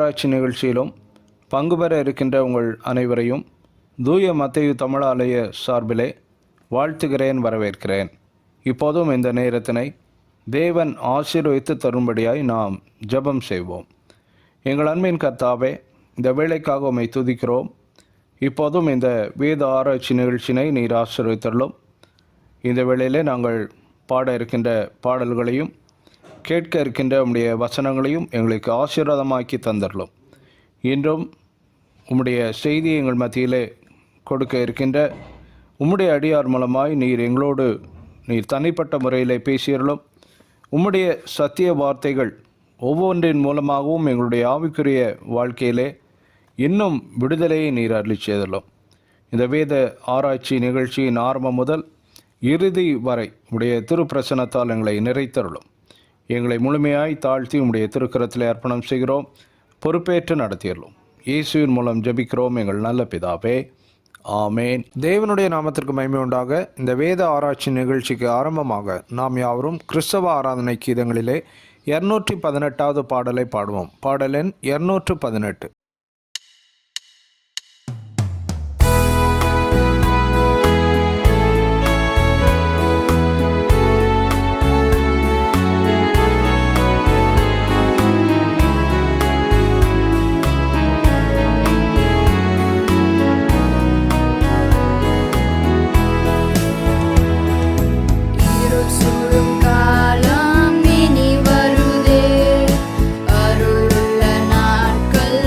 ஆராய்ச்சி நிகழ்ச்சியிலும் பங்கு பெற இருக்கின்ற உங்கள் அனைவரையும் தூய மத்தேயு தமிழ் ஆலய சார்பிலே வாழ்த்துகிறேன், வரவேற்கிறேன். இப்போதும் இந்த நேரத்தினை தேவன் ஆசீர்வதித்து தரும்படியாய் நாம் ஜெபம் செய்வோம். எங்கள் அன்பின் கர்த்தாவே, இந்த வேளைக்காக உம்மை துதிக்கிறோம். இப்போதும் இந்த வேத ஆராய்ச்சி நிகழ்ச்சியினை நீர் ஆசீர்வதித்தருளும். இந்த வேளையிலே நாங்கள் பாட இருக்கின்ற பாடல்களையும் கேட்க இருக்கின்ற உம்முடைய வசனங்களையும் எங்களுக்கு ஆசீர்வாதமாக்கி தந்தருளும். இன்றும் உம்முடைய செய்தியை எங்கள் மத்தியிலே கொடுக்க இருக்கின்ற உம்முடைய அடியார் மூலமாய் நீர் தனிப்பட்ட முறையிலே பேசியருளும். உம்முடைய சத்திய வார்த்தைகள் ஒவ்வொன்றின் மூலமாகவும் எங்களுடைய ஆவிக்குரிய வாழ்க்கையிலே இன்னும் விடுதலையை நீர் அருளி செய்தருளும். இந்த வேத ஆராய்ச்சி நிகழ்ச்சியின் ஆரம்பம் முதல் இறுதி வரை உம்முடைய திருப்பிரசனத்தால் எங்களை நிறைத்தருளும். எங்களை முழுமையாய் தாழ்த்தி உம்முடைய திருக்கரத்திலே அர்ப்பணம் செய்கிறோம். பொறுப்பேற்று நடத்தியருளும். இயேசுவின் மூலம் ஜெபிக்கிறோம் எங்கள் நல்ல பிதாவே, ஆமேன். தேவனுடைய நாமத்திற்கு மகிமை உண்டாக. இந்த வேத ஆராய்ச்சி நிகழ்ச்சிக்கு ஆரம்பமாக நாம் யாவரும் கிறிஸ்தவ ஆராதனை கீதங்களிலே 218வது பாடலை பாடுவோம். பாடல் எண் 218. காலம் இனி வருதே, அருளுள்ள நாட்கள்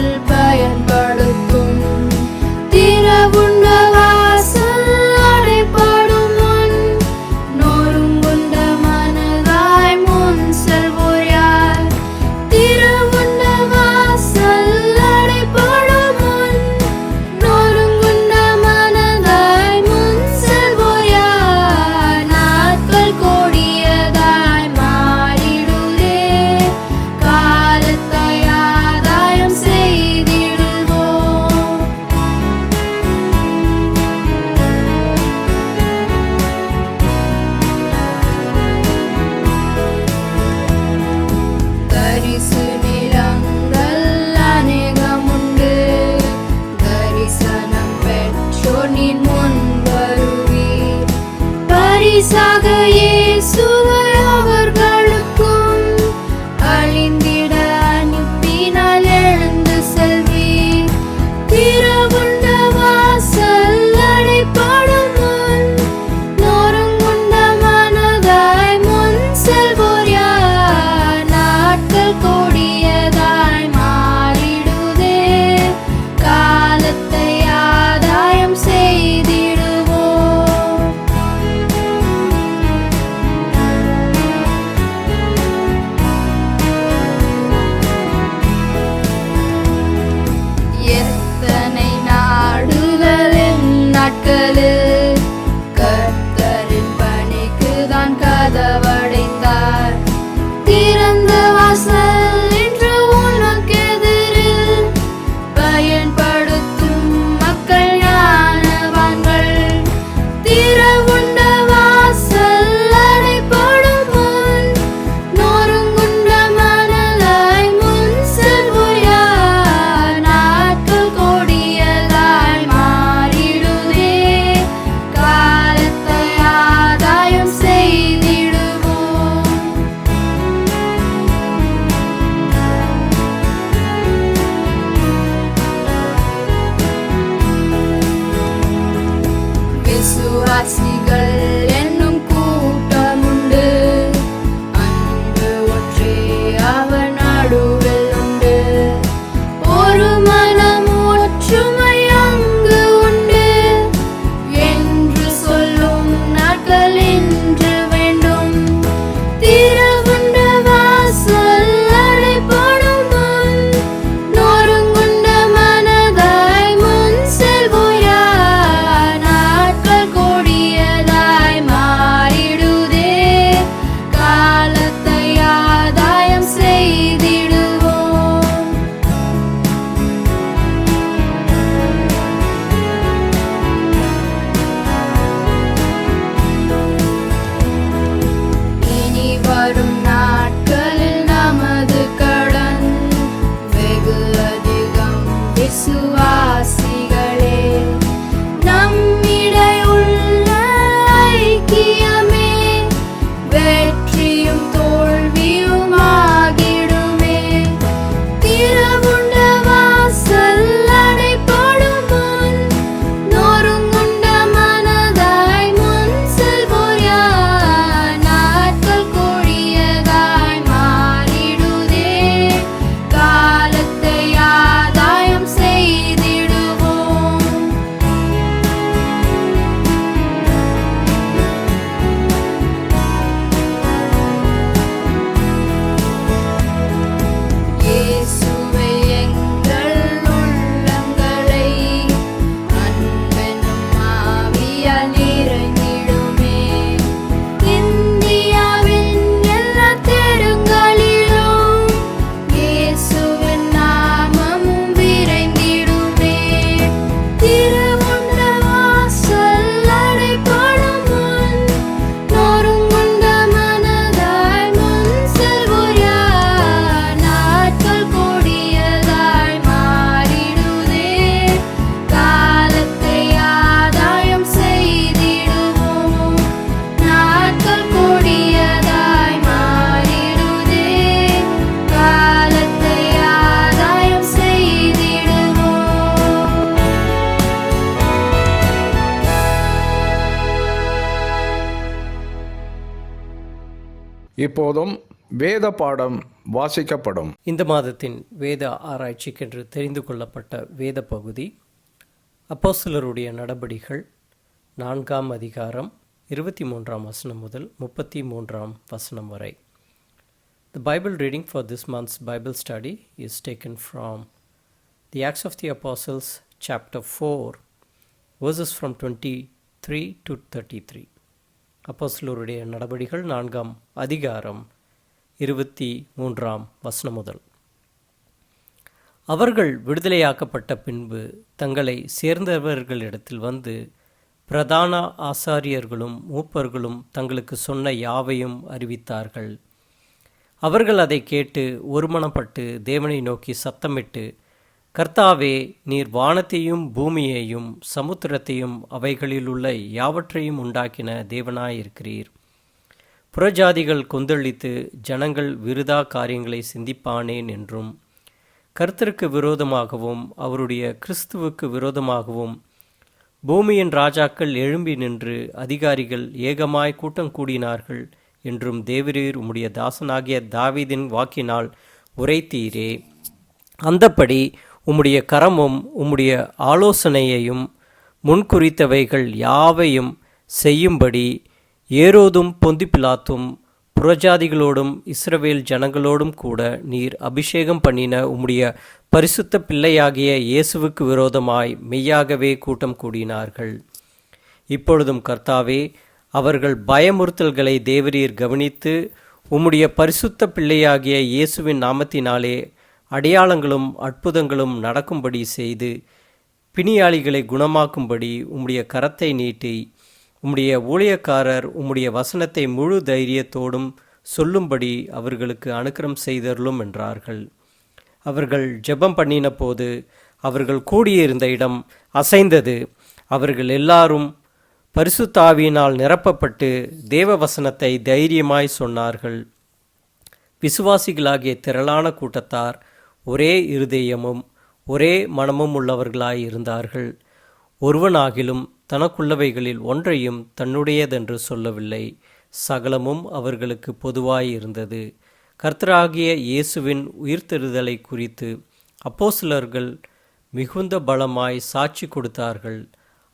இப்போதும் வேத பாடம் வாசிக்கப்படும். இந்த மாதத்தின் வேத ஆராய்ச்சிக்கென்று தெரிந்து கொள்ளப்பட்ட வேத பகுதி அப்போஸ்தலருடைய நடபடிகள் 4ஆம் அதிகாரம் 23ஆம் வசனம் முதல் 33ஆம் வசனம் வரை. The Bible reading for this month's Bible study is taken from the Acts of the Apostles chapter 4 verses from 23 to 33. அப்போஸ்தலருடைய நடபடிகள் 4ஆம் அதிகாரம் 23ஆம் வசனம் முதல். அவர்கள் விடுதலையாக்கப்பட்ட பின்பு தங்களை சேர்ந்தவர்களிடத்தில் வந்து பிரதான ஆசாரியர்களும் மூப்பர்களும் தங்களுக்கு சொன்ன யாவையும் அறிவித்தார்கள். அவர்கள் அதை கேட்டு ஒருமனப்பட்டு தேவனை நோக்கி சத்தமிட்டு, கர்த்தாவே, நீர் வானத்தையும் பூமியையும் சமுத்திரத்தையும் அவைகளிலுள்ள யாவற்றையும் உண்டாக்கின தேவனாயிருக்கிறீர். புறஜாதிகள் கொந்தளித்து ஜனங்கள் விருதா காரியங்களை சிந்திப்பானேன் என்றும், கர்த்தருக்கு விரோதமாகவும் அவருடைய கிறிஸ்துவுக்கு விரோதமாகவும் பூமியின் ராஜாக்கள் எழும்பி நின்று அதிகாரிகள் ஏகமாய் கூட்டம் கூடினார்கள் என்றும் தேவரீர் உம்முடைய தாசனாகிய தாவீதின் வாக்கினால் உரைத்தீரே. அந்தப்படி உம்முடைய கரமும் உம்முடைய ஆலோசனையையும் முன்குறித்தவைகள் யாவையும் செய்யும்படி ஏரோதும் பொந்தி பிலாத்தும் புறஜாதிகளோடும் இஸ்ரவேல் ஜனங்களோடும் கூட நீர் அபிஷேகம் பண்ணின உம்முடைய பரிசுத்த பிள்ளையாகிய இயேசுவுக்கு விரோதமாய் மெய்யாகவே கூட்டம் கூடினார்கள். இப்பொழுதும் கர்த்தாவே, அவர்கள் பயமுறுத்தல்களை தேவரீர் கவனித்து உம்முடைய பரிசுத்த பிள்ளையாகிய இயேசுவின் நாமத்தினாலே அடையாளங்களும் அற்புதங்களும் நடக்கும்படி செய்து பிணியாளிகளை குணமாக்கும்படி உம்முடைய கரத்தை நீட்டி உம்முடைய ஊழியக்காரர் உம்முடைய வசனத்தை முழு தைரியத்தோடும் சொல்லும்படி அவர்களுக்கு அனுக்கிரம் செய்தருளும் என்றார்கள். அவர்கள் ஜெபம் பண்ணின போது அவர்கள் கூடியிருந்த இடம் அசைந்தது. அவர்கள் எல்லாரும் பரிசுத்த ஆவியினால் நிரப்பப்பட்டு தேவ வசனத்தை தைரியமாய் சொன்னார்கள். விசுவாசிகளாகிய திரளான கூட்டத்தார் ஒரே இருதயமும் ஒரே மனமும் உள்ளவர்களாய் இருந்தார்கள். ஒருவனாகிலும் தனக்குள்ளவைகளில் ஒன்றையும் தன்னுடையதென்று சொல்லவில்லை. சகலமும் அவர்களுக்கு பொதுவாய் இருந்தது. கர்த்தராகிய இயேசுவின் உயிர்த்தெழுதலை குறித்து அப்போஸ்தலர்கள் மிகுந்த பலமாய் சாட்சி கொடுத்தார்கள்.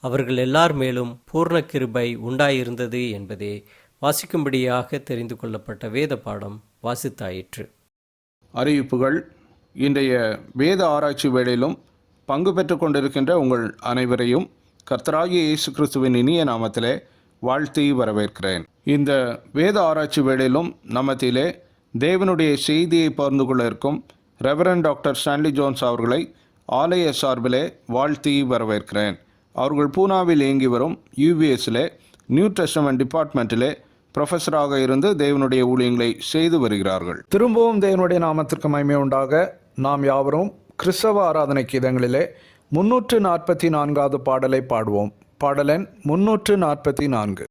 அவர்கள் எல்லார் மேலும் பூர்ண கிருபை உண்டாயிருந்தது என்பதே வாசிக்கும்படியாக தெரிந்து கொள்ளப்பட்ட வேத பாடம் வாசித்தாயிற்று. அறிவிப்புகள். இன்றைய வேத ஆராய்ச்சி வேளையிலும் பங்கு பெற்று கொண்டிருக்கின்ற உங்கள் அனைவரையும் கர்த்தராகிய இயேசு கிறிஸ்துவின் இனிய நாமத்திலே வாழ்த்தி வரவேற்கிறேன். இந்த வேத ஆராய்ச்சி வேளையிலும் நம்மத்திலே தேவனுடைய செய்தியை பகிர்ந்து கொள்ள இருக்கும் ரெவரண்ட் டாக்டர் ஸ்டான்லி ஜோன்ஸ் அவர்களை ஆலய சார்பிலே வாழ்த்தி வரவேற்கிறேன். அவர்கள் பூனாவில் இயங்கி வரும் யூபிஎஸ்லே நியூ டெஸ்டமென்ட் டிபார்ட்மெண்ட்டிலே ப்ரொஃபஸராக இருந்து தேவனுடைய ஊழியங்களை செய்து வருகிறார்கள். திரும்பவும் தேவனுடைய நாமத்திற்கு மகிமை உண்டாக நாம் யாவரும் கிறிஸ்தவ ஆராதனை கீதங்களிலே 344வது பாடலை பாடுவோம். பாடலன் 344.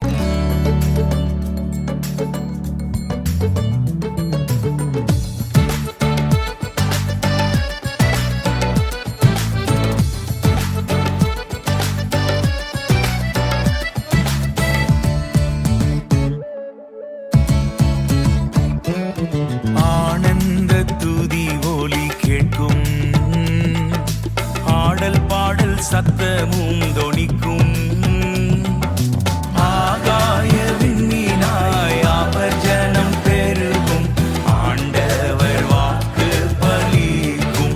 சத்தமும் தொனிக்கும் ஆகாய விண்மீனாய் ஆபர்ஜனம் பெருகும் ஆண்டவர் வாக்கு பலிக்கும்.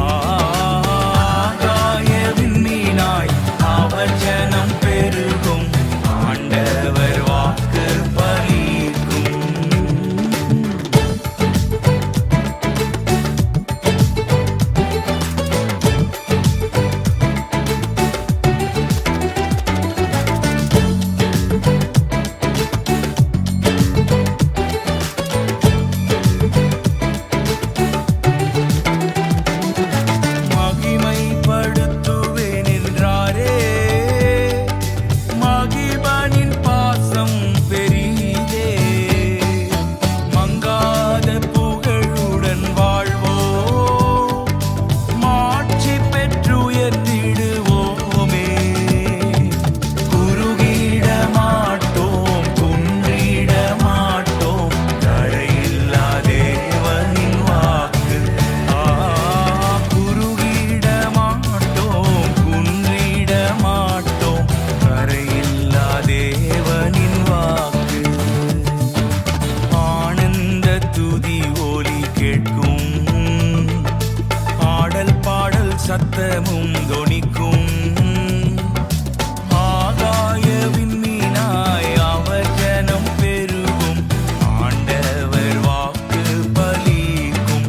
ஆகாய விண்மீனாய் ஆபர்ஜனம் பெருகும் ஆண்டவர் வாக்கு பலிக்கும். சத்தமும் தொனிக்கும். ஆகாய விண்மீனாய் அவர் ஜனம் பெருகும். ஆண்டவர் வாக்கு பலிக்கும்.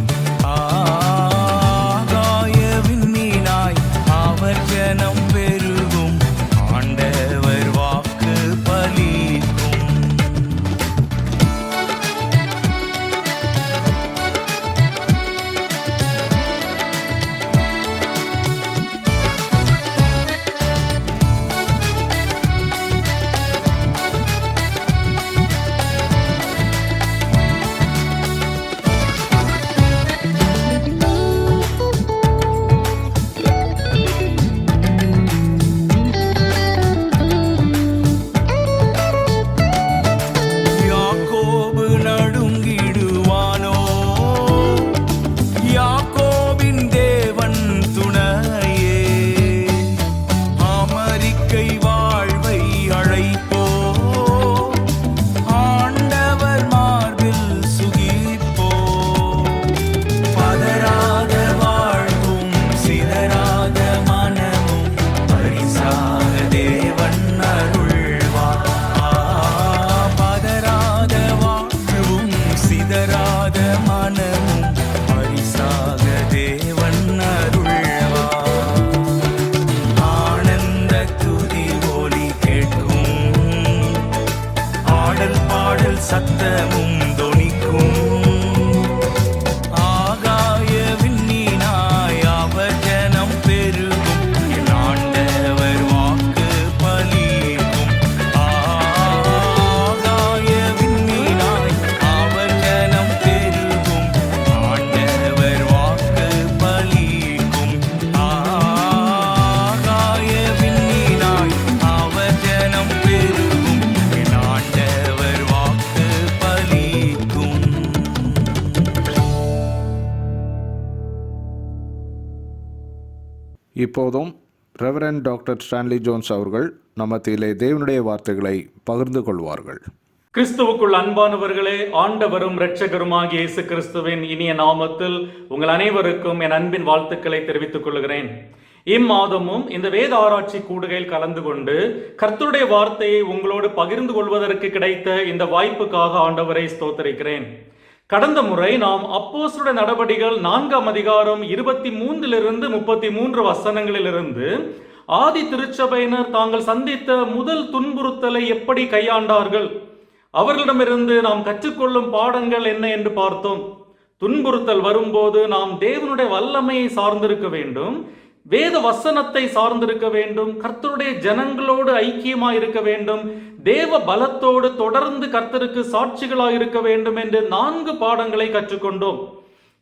ஆகாய விண்மீனாய் அவர் ஜனம் பெருகும். ஆண்டவர் வாக்கு பலிக்கும். யாக்கோபு நடுங்கிடுவானோ, யாக்கோபின் தேவன் துணையே. அமெரிக்கை வாழ்வை அழைப்போ, ஆண்டவர் மார்பில் சுகிப்போ. பதறாத வாழ்வும் சிதறாத மனமும் பரிசாக தேவன் அருள்வார். பதறாத வாழ்வும் சிதறாத மனமும் பரிசாக தேவன் அருள்வார். ஆனந்த துதி ஒலி கேட்கும். ஆடல் பாடல் சத்தமும் தொனிக்கும். ஆகாய விண்மீனாய் அவர் ஜனம் பெருகும். என் ஆண்டவர் வாக்கு பலிக்கும். ஆகாய விண்மீனாய் அவர் ஜனம் பெருகும். ஆண்டவர் வாக்கு பலிக்கும். ஆகாய விண்மீனாய் அவர் ஜனம் பெருகும். என் ஆண்டவர் வாக்கு பலிக்கும். இப்போதும் ரெவரண்ட் டாக்டர் ஸ்டான்லி ஜோன்ஸ் அவர்கள் நம்ம மத்தியிலே தேவனுடைய வார்த்தைகளை பகிர்ந்து கொள்வார்கள். கிறிஸ்துவுக்குள் அன்பானவர்களே, ஆண்டவரும் இரட்சகருமாகிய இயேசு கிறிஸ்துவின் இனிய நாமத்தில் உங்கள் அனைவருக்கும் என் அன்பின் வாழ்த்துக்களை தெரிவித்துக் கொள்கிறேன். இம்மாதமும் இந்த வேத ஆராய்ச்சி கூடுகையில் கலந்து கொண்டு கர்த்தருடைய வார்த்தையை உங்களோடு பகிர்ந்து கொள்வதற்கு கிடைத்த இந்த வாய்ப்புக்காக ஆண்டவரை ஸ்தோத்தரிக்கிறேன். கடந்த முறை நாம் அப்போஸ்தலருடைய நடபடிகள் 4ஆம் அதிகாரம் 23 33 வசனங்களிலிருந்து ஆதி திருச்சபையினர் தாங்கள் சந்தித்த முதல் துன்புறுத்தலை எப்படி கையாண்டார்கள், அவர்களிடமிருந்து நாம் கற்றுக்கொள்ளும் பாடங்கள் என்ன என்று பார்த்தோம். துன்புறுத்தல் வரும்போது நாம் தேவனுடைய வல்லமையை சார்ந்திருக்க வேண்டும், வேத வசனத்தை சார்ந்திருக்க வேண்டும், கர்த்தருடைய ஜனங்களோடு ஐக்கியமாய் இருக்க வேண்டும், தேவ பலத்தோடு தொடர்ந்து கர்த்தருக்கு சாட்சிகளாய் இருக்க வேண்டும் என்று 4 பாடங்களை கற்றுக்கொண்டோம்.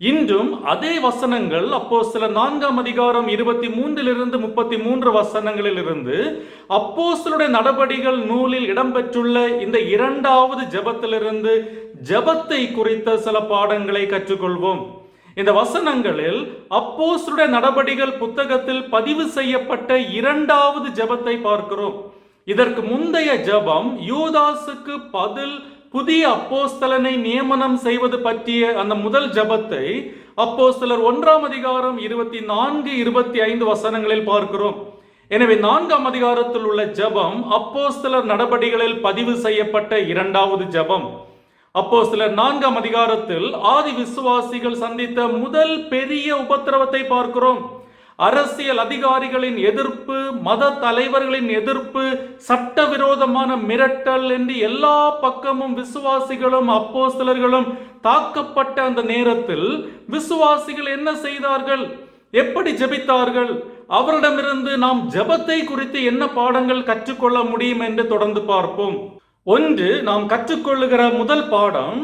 இன்றும் அதே வசனங்கள் அப்போஸ்தலர் 4ஆம் அதிகாரம் 23 33 வசனங்களிலிருந்து அப்போஸ்தலருடைய நடபடிகள் நூலில் இடம்பெற்றுள்ள இந்த 2வது ஜெபத்திலிருந்து ஜெபத்தை குறித்த சில பாடங்களை கற்றுக்கொள்வோம். இந்த வசனங்களில் அப்போஸ்தலருடைய நடபடிகள் புத்தகத்தில் பதிவு செய்யப்பட்ட 2வது ஜெபத்தை பார்க்கிறோம். இதற்கு முந்தைய ஜெபம் யூதாசுக்கு பதில் புதிய அப்போஸ்தலனை நியமனம் செய்வது பற்றிய அந்த முதல் ஜெபத்தை அப்போஸ்தலர் 1ஆம் அதிகாரம் 24 25 வசனங்களில் பார்க்கிறோம். எனவே 4ஆம் அதிகாரத்தில் உள்ள ஜெபம் அப்போஸ்தலர் நடபடிகளில் பதிவு செய்யப்பட்ட 2வது ஜெபம். அப்போஸ்தலர் 4ஆம் அதிகாரத்தில் ஆதி விசுவாசிகள் சந்தித்த முதல் பெரிய உபத்திரவத்தை பார்க்கிறோம். அரசியல் அதிகாரிகளின் எதிர்ப்பு, மத தலைவர்களின் எதிர்ப்பு, சட்டவிரோதமான மிரட்டல் என்று எல்லா பக்கமும் விசுவாசிகளும் அப்போஸ்தலர்களும் தாக்கப்பட்ட அந்த நேரத்தில் விசுவாசிகள் என்ன செய்தார்கள், எப்படி ஜெபித்தார்கள், அவரிடமிருந்து நாம் ஜெபத்தை குறித்து என்ன பாடங்கள் கற்றுக்கொள்ள முடியும் என்று தொடர்ந்து பார்ப்போம். ஒன்று, நாம் கற்றுக்கொள்ளுகிற முதல் பாடம்,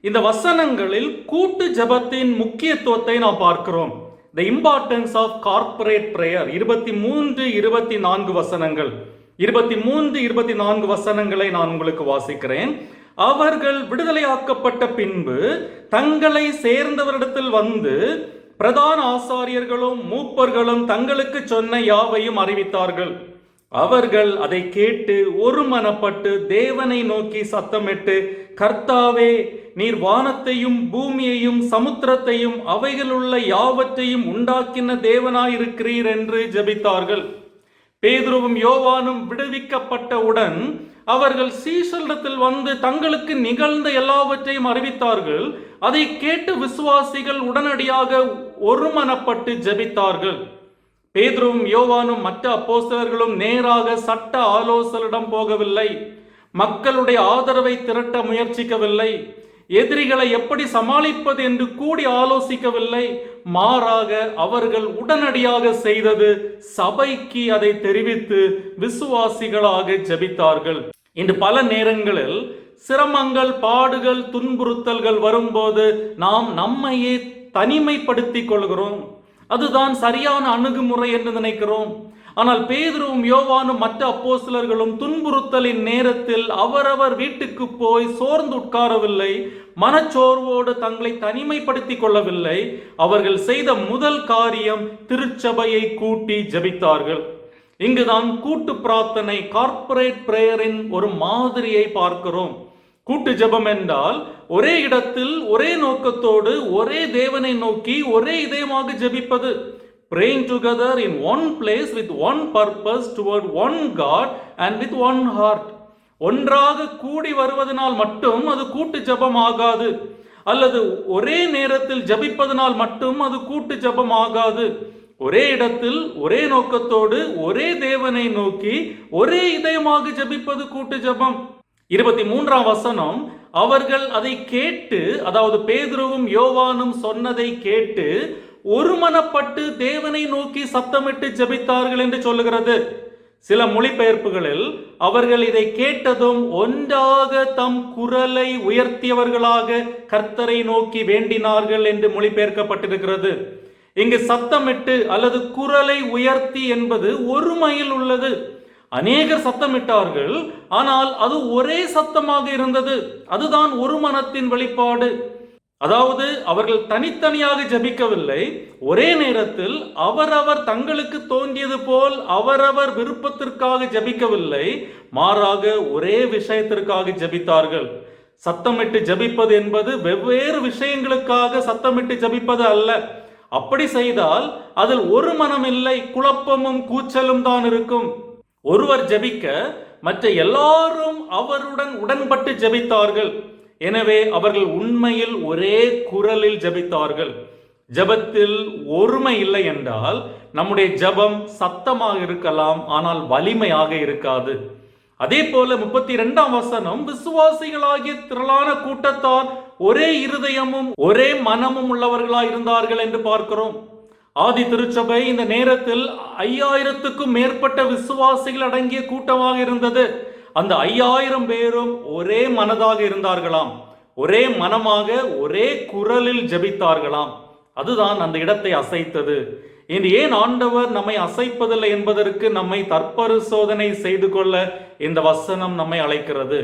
இந்த வசனங்களில் கூட்டு ஜெபத்தின் முக்கியத்துவத்தை நாம் பார்க்கிறோம். The importance of corporate prayer. 23 24 வசனங்கள், 23 24 வசனங்களை நான் உங்களுக்கு வாசிக்கிறேன். அவர்கள் விடுதலையாக்கப்பட்ட பின்பு தங்களை சேர்ந்தவரிடத்தில் வந்து பிரதான ஆசாரியர்களும் மூப்பர்களும் தங்களுக்கு சொன்ன யாவையும் அறிவித்தார்கள். அவர்கள் அதை கேட்டு ஒருமனப்பட்டு தேவனை நோக்கி சத்தமிட்டு கர்த்தாவே, நீர் வானத்தையும் பூமியையும் சமுத்திரத்தையும் அவைகளுள்ள யாவற்றையும் உண்டாக்கின தேவனாயிருக்கிறீர் என்று ஜெபித்தார்கள். பேதுருவும் யோவானும் விடுவிக்கப்பட்டவுடன் அவர்கள் சீஷரிடத்தில் வந்து தங்களுக்கு நிகழ்ந்த எல்லாவற்றையும் அறிவித்தார்கள். அதை கேட்டு விசுவாசிகள் உடனடியாக ஒருமனப்பட்டு ஜெபித்தார்கள். பேதுருவும் யோவானும் மற்ற அப்போஸ்தலர்களும் நேராக சட்ட ஆலோசகரிடம் போகவில்லை. மக்களுடைய ஆதரவை திரட்ட முயற்சிக்கவில்லை. எதிரிகளை எப்படி சமாளிப்பது என்று கூடி ஆலோசிக்கவில்லை. மாறாக அவர்கள் உடனடியாக செய்தது சபைக்கு அதை தெரிவித்து விசுவாசிகளாக ஜெபித்தார்கள். இன்று பல நேரங்களில் சிரமங்கள், பாடுகள், துன்புறுத்தல்கள் வரும்போது நாம் நம்மையே தனிமைப்படுத்திக் கொள்கிறோம். அதுதான் சரியான அணுகுமுறை என்று நினைக்கிறோம். ஆனால் பேதுருவும் யோவானும் மற்ற அப்போஸ்தலர்களும் துன்புறுத்தலின் நேரத்தில் அவரவர் வீட்டுக்கு போய் சோர்ந்து உட்காரவில்லை. மனச்சோர்வோடு தங்களை தனிமைப்படுத்திக் கொள்ளவில்லை. அவர்கள் செய்த முதல் காரியம் திருச்சபையை கூட்டி ஜெபித்தார்கள். இங்குதான் கூட்டு பிரார்த்தனை, கார்ப்பரேட் பிரேயரின் ஒரு மாதிரியை பார்க்கிறோம். கூட்டு ஜெபம் என்றால் ஒரே இடத்தில் ஒரே நோக்கத்தோடு ஒரே தேவனை நோக்கி ஒரே இதயமாக ஜெபிப்பது. Praying together in one place with one purpose toward one God and with one heart. ஒன்றாக கூடி வருவதனால் மட்டும் அது கூட்டு ஜெபம் ஆகாது. அல்லது ஒரே நேரத்தில் ஜெபிப்பதனால் மட்டும் அது கூட்டு ஜெபம் ஆகாது. ஒரே இடத்தில் ஒரே நோக்கத்தோடு ஒரே தேவனை நோக்கி ஒரே இதயமாக ஜெபிப்பது கூட்டு ஜெபம். 23ஆம் வசனம், அவர்கள் அதை கேட்டு, அதாவது பேதுருவும் யோவானும் சொன்னதை கேட்டு ஒருமனப்பட்டு தேவனை நோக்கி சத்தமிட்டு ஜெபித்தார்கள் என்று சொல்லுகிறது. சில மொழிபெயர்ப்புகளில் அவர்கள் இதை கேட்டதும் ஒன்றாக தம் குரலை உயர்த்தியவர்களாக கர்த்தரை நோக்கி வேண்டினார்கள் என்று மொழிபெயர்க்கப்பட்டிருக்கிறது. இங்கு சத்தமிட்டு அல்லது குரலை உயர்த்தி என்பது ஒருமையில் உள்ளது. அநேகர் சத்தமிட்டார்கள், ஆனால் அது ஒரே சத்தமாக இருந்தது. அதுதான் ஒரு மனத்தின் வெளிப்பாடு. அதாவது அவர்கள் தனித்தனியாக ஜெபிக்கவில்லை. ஒரே நேரத்தில் அவரவர் தங்களுக்கு தோன்றியது போல் அவரவர் விருப்பத்திற்காக ஜெபிக்கவில்லை. மாறாக ஒரே விஷயத்திற்காக ஜெபித்தார்கள். சத்தமிட்டு ஜெபிப்பது என்பது வெவ்வேறு விஷயங்களுக்காக சத்தமிட்டு ஜெபிப்பது அல்ல. அப்படி செய்தால் அதில் ஒரு மனம் இல்லை, குழப்பமும் கூச்சலும் தான் இருக்கும். ஒருவர் ஜெபிக்க மற்ற எல்லாரும் அவருடன் உடன்பட்டு ஜெபித்தார்கள். எனவே அவர்கள் உண்மையில் ஒரே குரலில் ஜெபித்தார்கள். ஜெபத்தில் ஒருமை இல்லை என்றால் நம்முடைய ஜெபம் சத்தமாக இருக்கலாம், ஆனால் வலிமையாக இருக்காது. அதே போல 32ஆம் வசனம், விசுவாசிகளாகிய திரளான கூட்டத்தார் ஒரே இருதயமும் ஒரே மனமும் உள்ளவர்களாய் இருந்தார்கள் என்று பார்க்கிறோம். ஆதி திருச்சபை இந்த நேரத்தில் 5000க்கும் மேற்பட்ட விசுவாசிகள் அடங்கிய கூட்டமாக இருந்தது. அந்த 5000 பேரும் ஒரே மனதாக இருந்தார்களாம். ஒரே மனமாக ஒரே குரலில் ஜெபித்தார்களாம். அதுதான் அந்த இடத்தை அசைத்தது. இன்று ஏன் ஆண்டவர் நம்மை அசைப்பதில்லை என்பதற்கு நம்மை தற்பரிசோதனை செய்து கொள்ள இந்த வசனம் நம்மை அழைக்கிறது.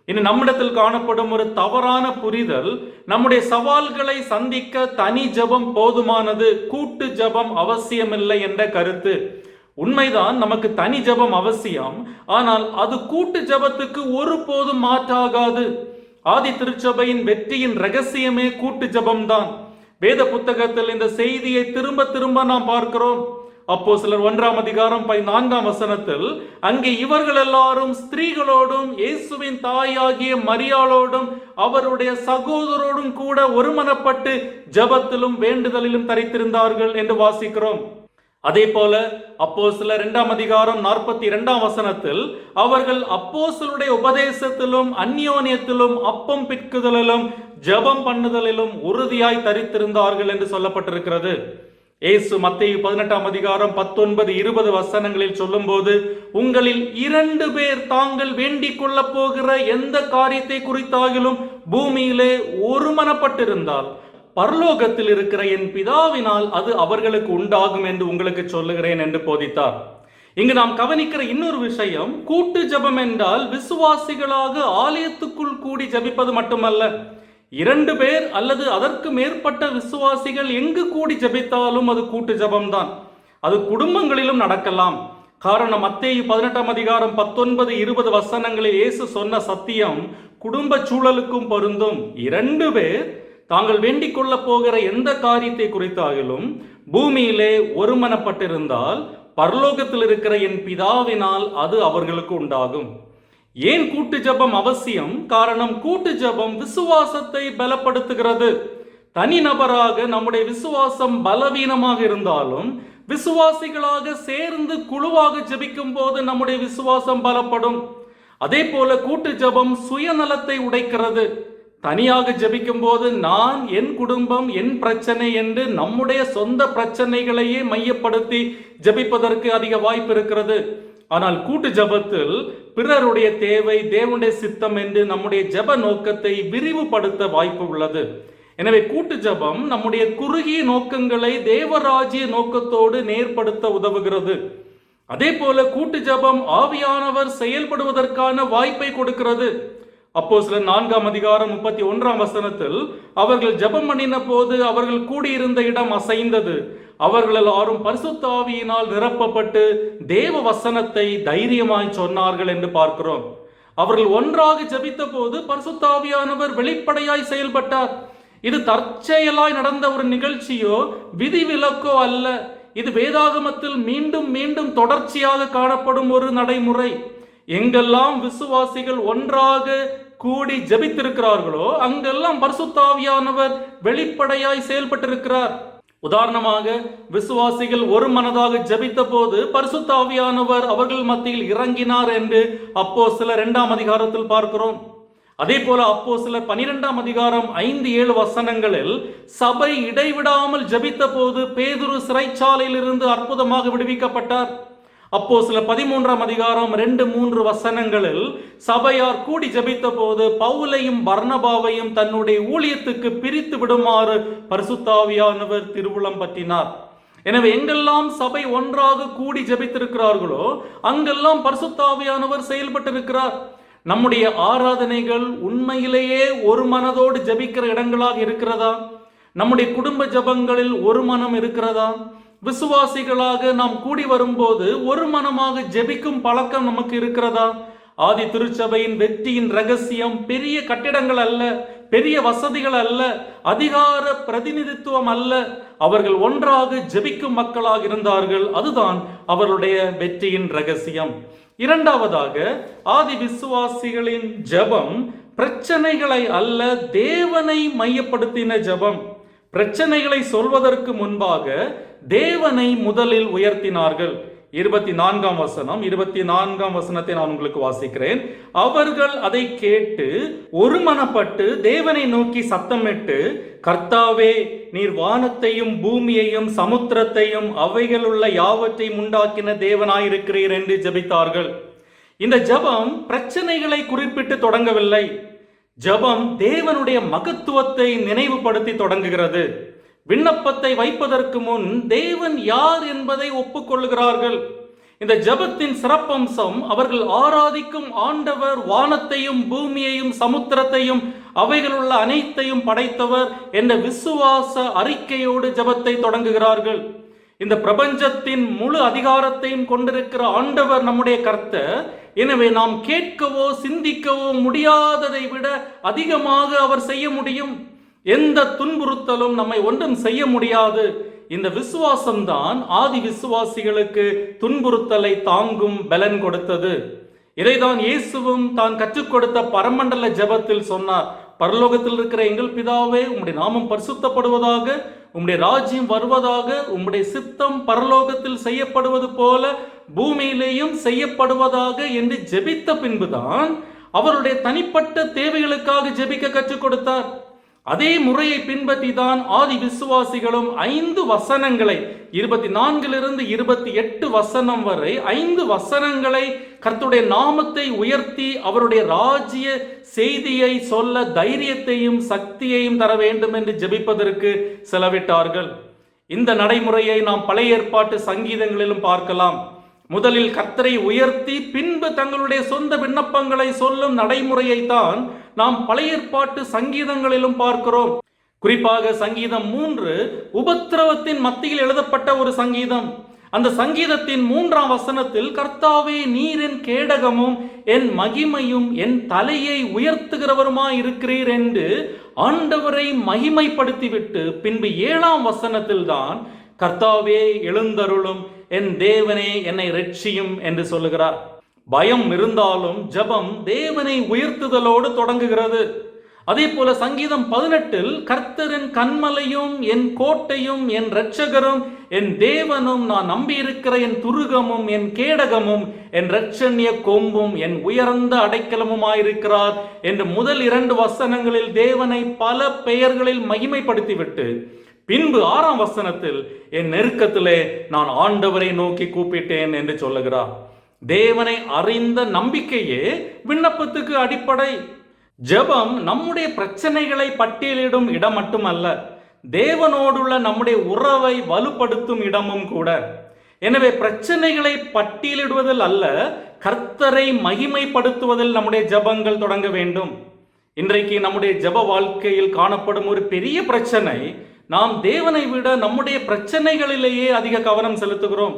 இன்று நம்மிடத்தில் காணப்படும் ஒரு தவறான புரிதல், நம்முடைய சவால்களை சந்திக்க தனி ஜெபம் போதுமானது, கூட்டு ஜெபம் அவசியமில்லை என்ற கருத்து. உண்மைதான், நமக்கு தனி ஜெபம் அவசியம். ஆனால் அது கூட்டு ஜெபத்துக்கு ஒருபோதும் மாற்றாகாது. ஆதி திருச்சபையின் வெற்றியின் ரகசியமே கூட்டு ஜெபம்தான். வேத புத்தகத்தில் இந்த செய்தியை திரும்ப திரும்ப நாம் பார்க்கிறோம். அப்போஸ்தலர் 1ஆம் அதிகாரம் 14ஆம் வசனத்தில், அங்கே இவர்கள் எல்லாரும் ஸ்திரீகளோடும் இயேசுவின் தாயாகிய மரியாளோடும் அவருடைய சகோதரோடும் கூட ஒருமனப்பட்டு ஜெபத்திலும் வேண்டுதலிலும் தரித்திருந்தார்கள் என்று வாசிக்கிறோம். அதே போல அப்போஸ்தலர் 2ஆம் அதிகாரம் 42ஆம் வசனத்தில், அவர்கள் அப்போஸ்தலருடைய உபதேசத்திலும் அந்யோன்யத்திலும் அப்பம் பிற்குதலிலும் ஜெபம் பண்ணுதலிலும் உறுதியாய் தரித்திருந்தார்கள் என்று சொல்லப்பட்டிருக்கிறது. இயேசு மத்தேயு 18ஆம் அதிகாரம் 19-20 வசனங்களில் சொல்லும் போது, உங்களில் 2 பேர் தாங்கள் வேண்டிக் கொள்ள போகிற எந்த காரியத்தை குறித்தாகிலும் பூமியிலே ஒருமனப்பட்டிருந்தால் பரலோகத்தில் இருக்கிற என் பிதாவினால் அது அவர்களுக்கு உண்டாகும் என்று உங்களுக்கு சொல்லுகிறேன் என்று போதித்தார். இங்கு நாம் கவனிக்கிற இன்னொரு விஷயம், கூட்டு ஜெபம் என்றால் விசுவாசிகளாக ஆலயத்துக்குள் கூடி ஜெபிப்பது மட்டுமல்ல. 2 பேர் அல்லது அதற்கு மேற்பட்ட விசுவாசிகள் எங்கு கூடி ஜெபித்தாலும் அது கூட்டு ஜெபம்தான். அது குடும்பங்களிலும் நடக்கலாம், காரணம் மத்தேயு 18ஆம் அதிகாரம் 19-20 வசனங்களில் இயேசு சொன்ன சத்தியம் குடும்ப சூழலுக்கும் பொருந்தும். 2 பேர் தாங்கள் வேண்டிக் கொள்ள போகிற எந்த காரியத்தை குறித்தாகிலும் பூமியிலே ஒருமனப்பட்டிருந்தால் பரலோகத்தில் இருக்கிற என் பிதாவினால் அது அவர்களுக்கு உண்டாகும். ஏன் கூட்டு ஜெபம் அவசியம்? காரணம், கூட்டு ஜெபம் விசுவாசத்தை பலப்படுத்துகிறது. தனிநபராக நம்முடைய விசுவாசம் பலவீனமாக இருந்தாலும் விசுவாசிகளாக சேர்ந்து குழுவாக ஜெபிக்கும் போது நம்முடைய விசுவாசம் பலப்படும். அதே போல கூட்டு ஜெபம் சுயநலத்தை உடைக்கிறது. தனியாக ஜெபிக்கும் போது நான், என் குடும்பம், என் பிரச்சனை என்று நம்முடைய சொந்த பிரச்சனைகளையே மையப்படுத்தி ஜெபிப்பதற்கு அதிக வாய்ப்பு இருக்கிறது. ஆனால் கூட்டு ஜெபத்தில் பிறருடைய தேவை, தேவனுடைய சித்தம் என்று நம்முடைய ஜெப நோக்கத்தை விரிவுபடுத்த வாய்ப்பு உள்ளது. எனவே கூட்டு ஜெபம் நம்முடைய குறுகிய நோக்கங்களை தேவராஜ்ய நோக்கத்தோடு நேர்படுத்த உதவுகிறது. அதே போல கூட்டு ஜெபம் ஆவியானவர் செயல்படுவதற்கான வாய்ப்பை கொடுக்கிறது. அப்போஸ்தலர் 4ஆம் அதிகாரம் 31ஆம் வசனத்தில் அவர்கள் ஜெபம் பண்ணின போது அவர்கள் கூடியிருந்த இடம் அசைந்தது. அவர்கள் எல்லாரும் பரிசுத்த ஆவியினால் நிரப்பப்பட்டு தேவ வசனத்தை தைரியமாய் சொன்னார்கள் என்று பார்க்கிறோம். அவர்கள் ஒன்றாக ஜெபித்த போது பரிசுத்த ஆவியானவர் வெளிப்படையாய் செயல்பட்டார். இது தற்செயலாய் நடந்த ஒரு நிகழ்ச்சியோ விதிவிலக்கோ அல்ல. இது வேதாகமத்தில் மீண்டும் மீண்டும் தொடர்ச்சியாக காணப்படும் ஒரு நடைமுறை. எங்கெல்லாம் விசுவாசிகள் ஒன்றாக கூடி ஜெபித்திருக்கிறார்களோ அங்கெல்லாம் பரிசுத்த ஆவியானவர் வெளிப்படையாய் செயல்பட்டிருக்கிறார். உதாரணமாக, விசுவாசிகள் ஒரு மனதாக ஜெபித்த போது பரிசுத்த ஆவியானவர் அவர்கள் மத்தியில் இறங்கினார் என்று அப்போஸ்தலர் 2ஆம் அதிகாரத்தில் பார்க்கிறோம். அதே போல அப்போஸ்தலர் 12ஆம் அதிகாரம் 5-7 வசனங்களில் சபை இடைவிடாமல் ஜெபித்த போது பேதுரு சிறைச்சாலையில் இருந்து அற்புதமாக விடுவிக்கப்பட்டார். அப்போஸ்தலர் 13ஆம் அதிகாரம் 2-3 வசனங்களில் சபையார் கூடி ஜெபித்த போது பவுலையும் பர்னபாவையும் தன்னுடைய ஊழியத்துக்கு பிரித்து விடுமாறு பரிசுத்த ஆவியானவர் திருவுளம் பற்றினார். எனவே எங்கெல்லாம் சபை ஒன்றாக கூடி ஜெபித்திருக்கிறார்களோ அங்கெல்லாம் பரிசுத்த ஆவியானவர் செயல்பட்டிருக்கிறார். நம்முடைய ஆராதனைகள் உண்மையிலேயே ஒரு மனதோடு ஜெபிக்கிற இடங்களாக இருக்கிறதா? நம்முடைய குடும்ப ஜெபங்களில் ஒரு மனம் இருக்கிறதா? விசுவாசிகளாக நாம் கூடி வரும்போது ஒரு மனமாக ஜெபிக்கும் பழக்கம் நமக்கு இருக்கிறதா? ஆதி திருச்சபையின் வெற்றியின் ரகசியம் பெரிய கட்டிடங்கள் அல்ல, பெரிய வசதிகள் அல்ல, அதிகார பிரதிநிதித்துவம் அல்ல. அவர்கள் ஒன்றாக ஜெபிக்கும் மக்களாக இருந்தார்கள். அதுதான் அவர்களுடைய வெற்றியின் ரகசியம். இரண்டாவதாக, ஆதி விசுவாசிகளின் ஜெபம் பிரச்சனைகளை அல்ல, தேவனை மையப்படுத்தின ஜெபம். பிரச்சனைகளை சொல்வதற்கு முன்பாக தேவனை முதலில் உயர்த்தினார்கள். 24ஆம் வசனம், 24ஆம் வசனத்தை நான் உங்களுக்கு வாசிக்கிறேன். அவர்கள் அதை கேட்டு ஒருமனப்பட்டு தேவனை நோக்கி சத்தமிட்டு, கர்த்தாவே, நீர் வானத்தையும் பூமியையும் சமுத்திரத்தையும் அவைகளுள்ள யாவற்றையும் உண்டாக்கின தேவனாயிருக்கிறீர் என்று ஜெபித்தார்கள். இந்த ஜெபம் பிரச்சனைகளை குறிப்பிட்டு தொடங்கவில்லை. ஜெபம் தேவனுடைய மகத்துவத்தை நினைவுபடுத்தி தொடங்குகிறது. விண்ணப்பத்தை வைப்பதற்கு முன் தேவன் யார் என்பதை ஒப்புக்கொள்கிறார்கள். இந்த ஜெபத்தின் சிறப்பம்சம் அவர்கள் ஆராதிக்கும் ஆண்டவர் வானத்தையும் பூமியையும் சமுத்திரத்தையும் அவைகளுள்ள அனைத்தையும் படைத்தவர் என்ற விசுவாச அறிக்கையோடு ஜெபத்தை தொடங்குகிறார்கள். இந்த பிரபஞ்சத்தின் முழு அதிகாரத்தையும் கொண்டிருக்கிற ஆண்டவர் நம்முடைய கர்த்தர். எனவே நாம் கேட்கவோ சிந்திக்கவோ முடியாததை விட அதிகமாக அவர் செய்ய முடியும். எந்த துன்புறுத்தலும் நம்மை ஒன்றும் செய்ய முடியாது. இந்த விசுவாசம்தான் ஆதி விசுவாசிகளுக்கு துன்புறுத்தலை தாங்கும் பலன் கொடுத்தது. இதைதான் இயேசுவும் தான் கற்றுக் கொடுத்த பரமண்டல ஜெபத்தில் சொன்னார். பரலோகத்தில் இருக்கிற எங்கள் பிதாவே, உம்முடைய நாமம் பரிசுத்தப்படுவதாக, உம்முடைய ராஜ்யம் வருவதாக, உம்முடைய சித்தம் பரலோகத்தில் செய்யப்படுவது போல பூமியிலேயும் செய்யப்படுவதாக என்று ஜெபித்த பின்புதான் அவருடைய தனிப்பட்ட தேவைகளுக்காக ஜெபிக்க கற்றுக் கொடுத்தார். அதே முறையை பின்பற்றி தான் ஆதி விசுவாசிகளும் 5 வசனங்களை 24 28 வசனம் வரை 5 வசனங்களை கர்த்தருடைய நாமத்தை உயர்த்தி அவருடைய ராஜ்ய செய்தியை சொல்ல தைரியத்தையும் சக்தியையும் தர வேண்டும் என்று ஜெபிப்பதற்கு செலவிட்டார்கள். இந்த நடைமுறையை நாம் பழைய ஏற்பாட்டு சங்கீதங்களிலும் பார்க்கலாம். முதலில் கர்த்தரை உயர்த்தி பின்பு தங்களுடைய சொந்த விண்ணப்பங்களை சொல்லும் நடைமுறையை தான் நாம் பழைய ஏற்பாட்டு சங்கீதங்களிலும் பார்க்கிறோம். குறிப்பாக சங்கீதம் 3 உபத்திரவத்தின் மத்தியில் எழுதப்பட்ட ஒரு சங்கீதம். அந்த சங்கீதத்தின் 3ஆம் வசனத்தில், கர்த்தாவே நீர் என் கேடகமும் என் மகிமையும் என் தலையை உயர்த்துகிறவருமாய் இருக்கிறீர் என்று ஆண்டவரை மகிமைப்படுத்திவிட்டு பின்பு 7ஆம் வசனத்தில் தான் கர்த்தாவே எழுந்தருளும், என் தேவனே என்னை இரட்சியும் என்று சொல்லுகிறார். பயம் இருந்தாலும் ஜெபம் தேவனை உயர்த்துதலோடு தொடங்குகிறது. அதே போல சங்கீதம் 18 கர்த்தர் என் கன்மலையும் என் கோட்டையும் என் இரட்சகரும் என் தேவனும், நான் நம்பியிருக்கிற என் துருகமும் என் கேடகமும் என் இரட்சண்ய கொம்பும் என் உயர்ந்த அடைக்கலமுமாயிருக்கிறார் என்று முதல் 2 வசனங்களில் தேவனை பல பெயர்களில் மகிமைப்படுத்திவிட்டு பின்பு 6ஆம் வசனத்தில் என் நெருக்கத்திலே நான் ஆண்டவரை நோக்கி கூப்பிட்டேன் என்று சொல்லுகிறார். தேவனை அறிந்த நம்பிக்கையே விண்ணப்பத்துக்கு அடிப்படை. ஜெபம் நம்முடைய பிரச்சனைகளை பட்டியலிடும் இடம் மட்டுமல்ல, தேவனோடுள்ள நம்முடைய உறவை வலுப்படுத்தும் இடமும் கூட. எனவே பிரச்சனைகளை பட்டியலிடுவதில் அல்ல, கர்த்தரை மகிமைப்படுத்துவதில் நம்முடைய ஜெபங்கள் தொடங்க வேண்டும். இன்றைக்கு நம்முடைய ஜெப வாழ்க்கையில் காணப்படும் ஒரு பெரிய பிரச்சனை, நாம் தேவனை விட நம்முடைய பிரச்சனைகளிலேயே அதிக கவனம் செலுத்துகிறோம்.